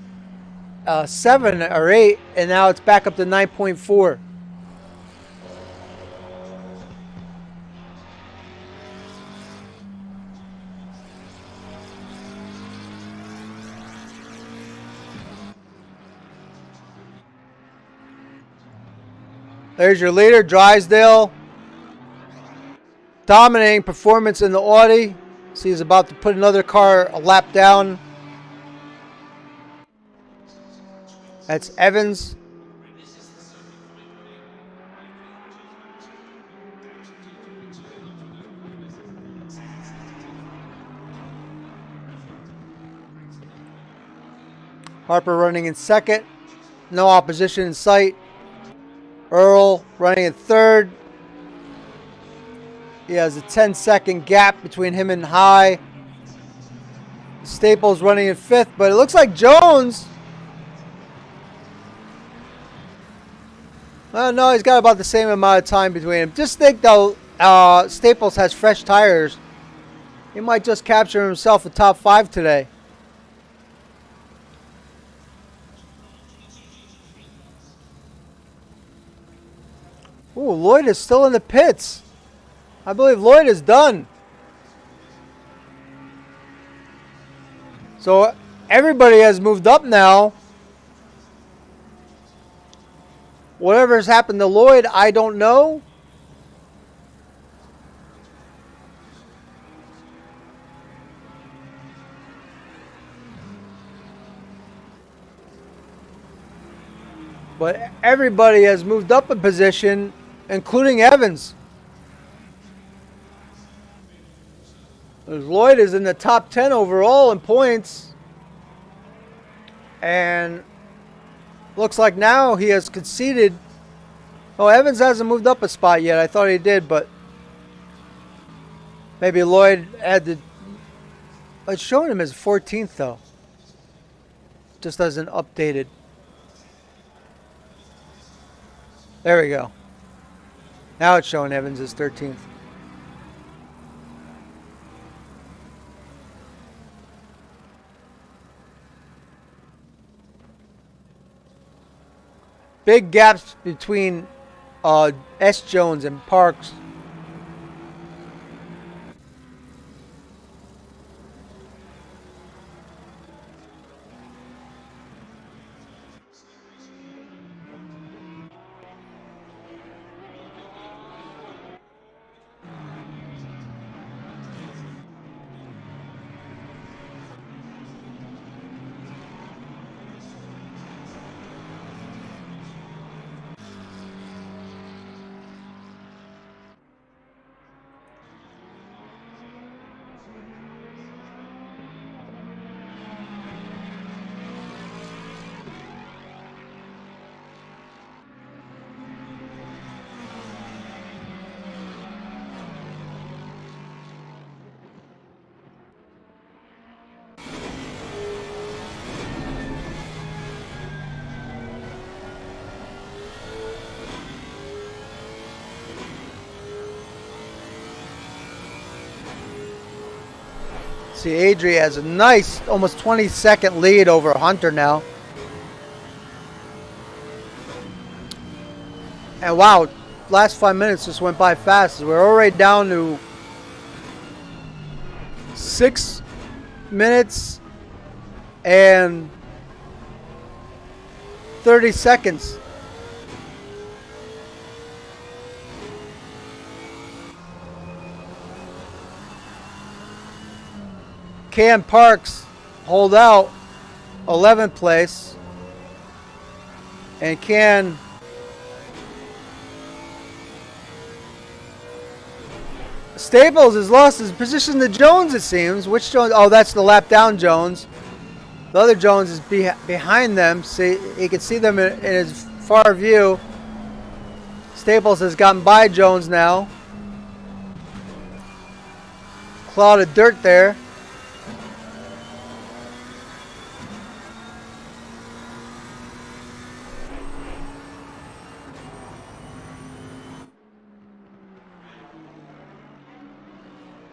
or 8, and now it's back up to 9.4. There's your leader, Drysdale. Dominating performance in the Audi. See, he's about to put another car a lap down. That's Evans. Harper running in second. No opposition in sight. Earl running in third. He has a 10-second gap between him and High. Staples running in fifth, but it looks like Jones. No, he's got about the same amount of time between him. Just think though, Staples has fresh tires. He might just capture himself a top 5 today. Ooh, Lloyd is still in the pits. I believe Lloyd is done. So everybody has moved up now. Whatever has happened to Lloyd, I don't know. But everybody has moved up a position, including Evans. Lloyd is in the top 10 overall in points. And looks like now he has conceded. Oh, Evans hasn't moved up a spot yet. I thought he did, but maybe Lloyd had to. It's showing him as 14th, though. Just hasn't updated. There we go. Now it's showing Evans as 13th. Big gaps between S. Jones and Parks. See, Adri has a nice, almost 20-second lead over Hunter now. And wow, last 5 minutes just went by fast. We're already down to 6 minutes and 30 seconds. Cam Parks hold out 11th place, and Can Staples has lost his position to Jones, it seems. Which Jones? Oh, that's the lap down Jones. The other Jones is behind them. See, you can see them in his far view. Staples has gotten by Jones now. Cloud of dirt there.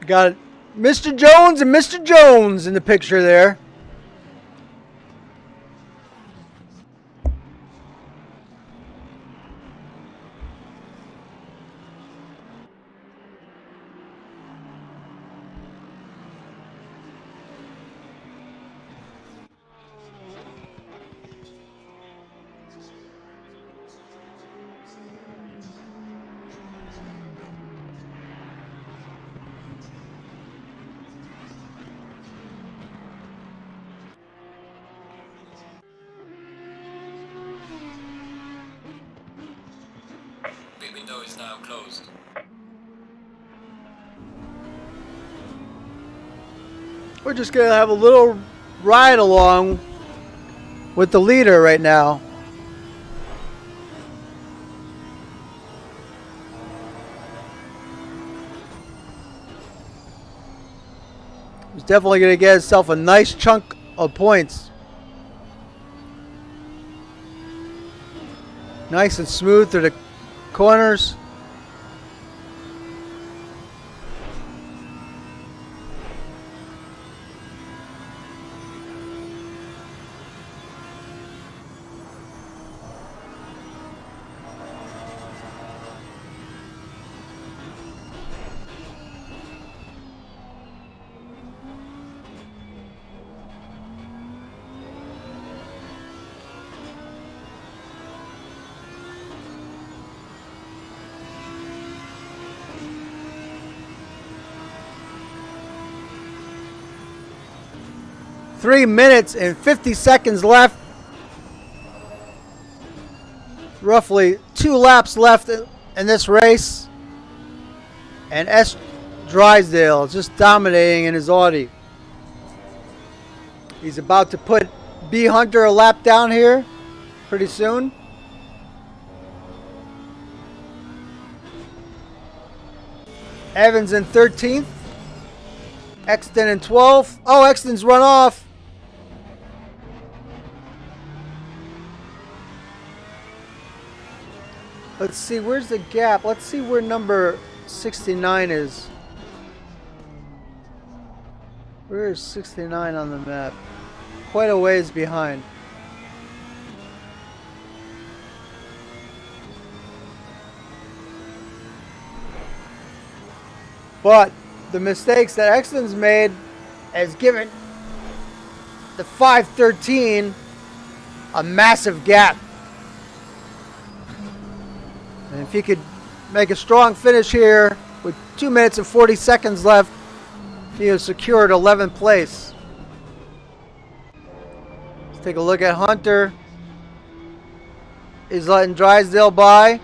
Got Mr. Jones and Mr. Jones in the picture there. The window is now closed. We're just going to have a little ride along with the leader right now. He's definitely going to get himself a nice chunk of points. Nice and smooth through the corners. Three minutes and 50 seconds left. Roughly 2 laps left in this race. And S. Drysdale is just dominating in his Audi. He's about to put B. Hunter a lap down here pretty soon. Evans in 13th. Exton in 12th. Oh, Exton's run off. Let's see, where's the gap? Let's see where number 69 is. Where is 69 on the map? Quite a ways behind. But the mistakes that Exton's made has given the 513 a massive gap. And if he could make a strong finish here with 2 minutes and 40 seconds left, he has secured 11th place. Let's take a look at Hunter. He's letting Drysdale by.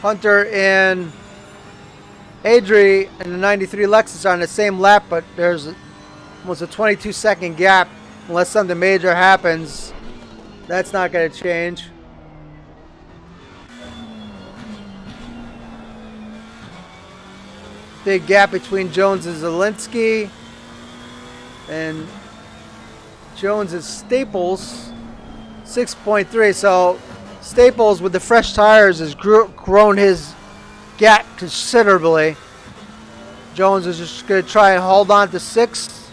Hunter and Adri and the 93 Lexus are on the same lap, but there's almost a 22-second gap. Unless something major happens, that's not going to change. Big gap between Jones and Zielinski. And Jones is Staples, 6.3. So Staples with the fresh tires has grown his gap considerably. Jones is just going to try and hold on to 6.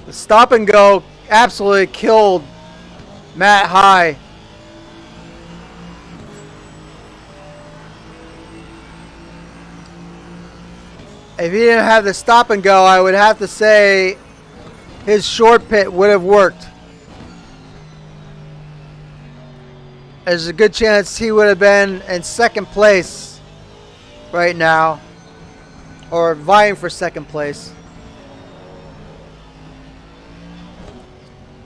The stop and go absolutely killed Matt High. If he didn't have the stop and go, I would have to say his short pit would have worked. There's a good chance he would have been in second place right now, or vying for second place.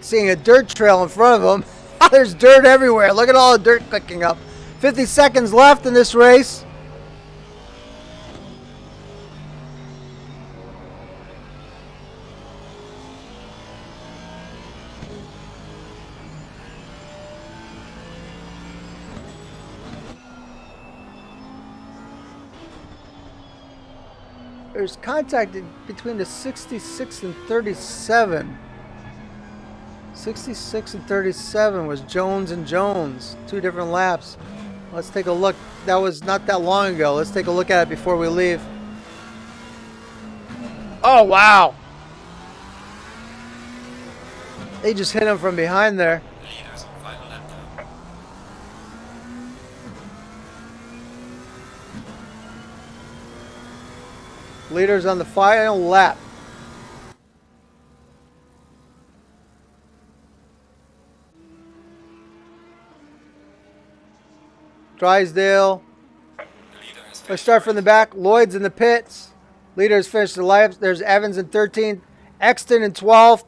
Seeing a dirt trail in front of him. There's dirt everywhere. Look at all the dirt clicking up. 50 seconds left in this race. There's contact between the 66 and 37. 66 and 37 was Jones and Jones. 2 different laps. Let's take a look. That was not that long ago. Let's take a look at it before we leave. Oh, wow. They just hit him from behind there. Leaders on the final lap. Drysdale. Let's start from the back. Lloyd's in the pits. Leaders finished the laps. There's Evans in 13th. Exton in 12th.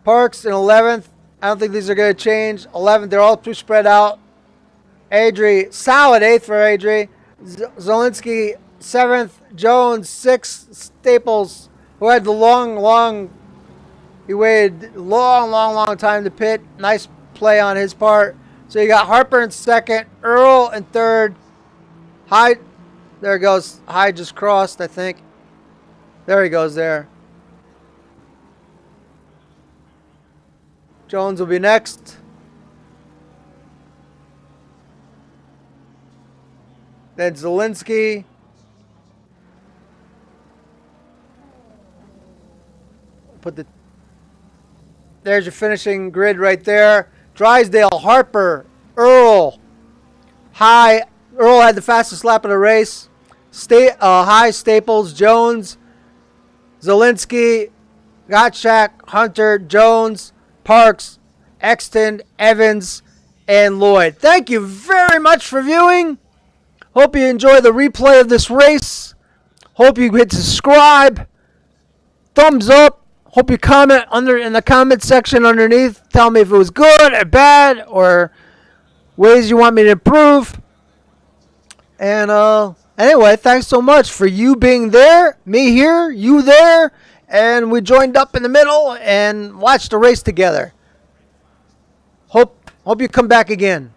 Parks in 11th. I don't think these are going to change. 11th. They're all too spread out. Adri, solid 8th for Adri. Zielinski 7th. Jones 6th. Staples, who had the he waited long time to pit. Nice play on his part. So you got Harper in 2nd, Earl in 3rd. Hyde, there it goes. Hyde just crossed, I think. There he goes there. Jones will be next. Then Zielinski. There's your finishing grid right there. Drysdale, Harper, Earl, High. Earl had the fastest lap of the race. High, Staples, Jones, Zielinski, Gottschalk, Hunter, Jones, Parks, Exton, Evans, and Lloyd. Thank you very much for viewing. Hope you enjoy the replay of this race. Hope you hit subscribe. Thumbs up. Hope you comment in the comment section underneath. Tell me if it was good or bad or ways you want me to improve. And anyway, thanks so much for you being there, me here, you there, and we joined up in the middle and watched the race together. Hope you come back again.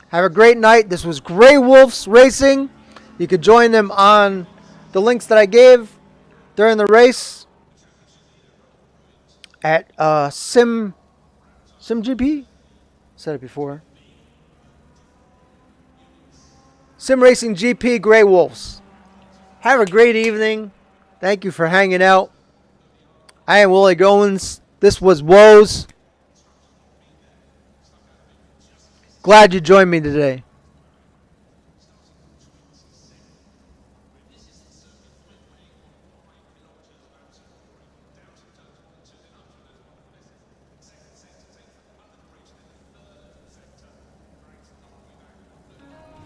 Have a great night. This was Grey Wolves Racing. You could join them on the links that I gave during the race. At SimGP, said it before. Sim Racing GP Grey Wolves. Have a great evening. Thank you for hanging out. I am Willie Owens. This was Woes. Glad you joined me today.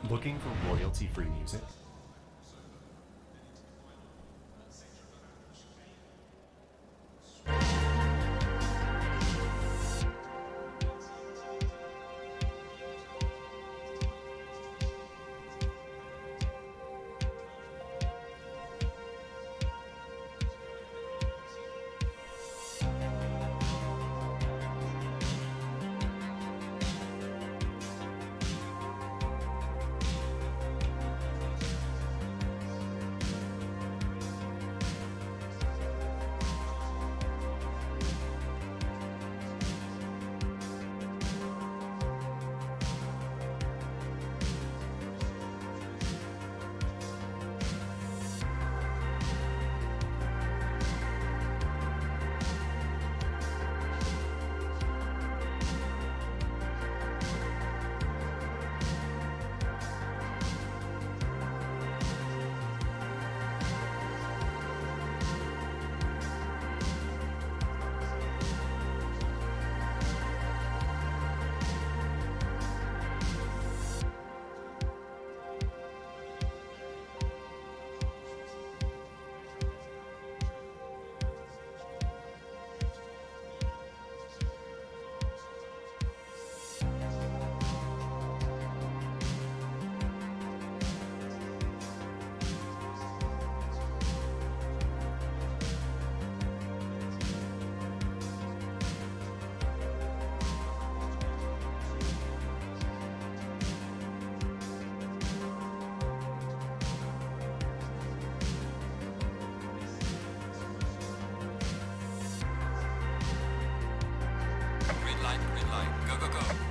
Looking for royalty-free music? light. Go, go, go.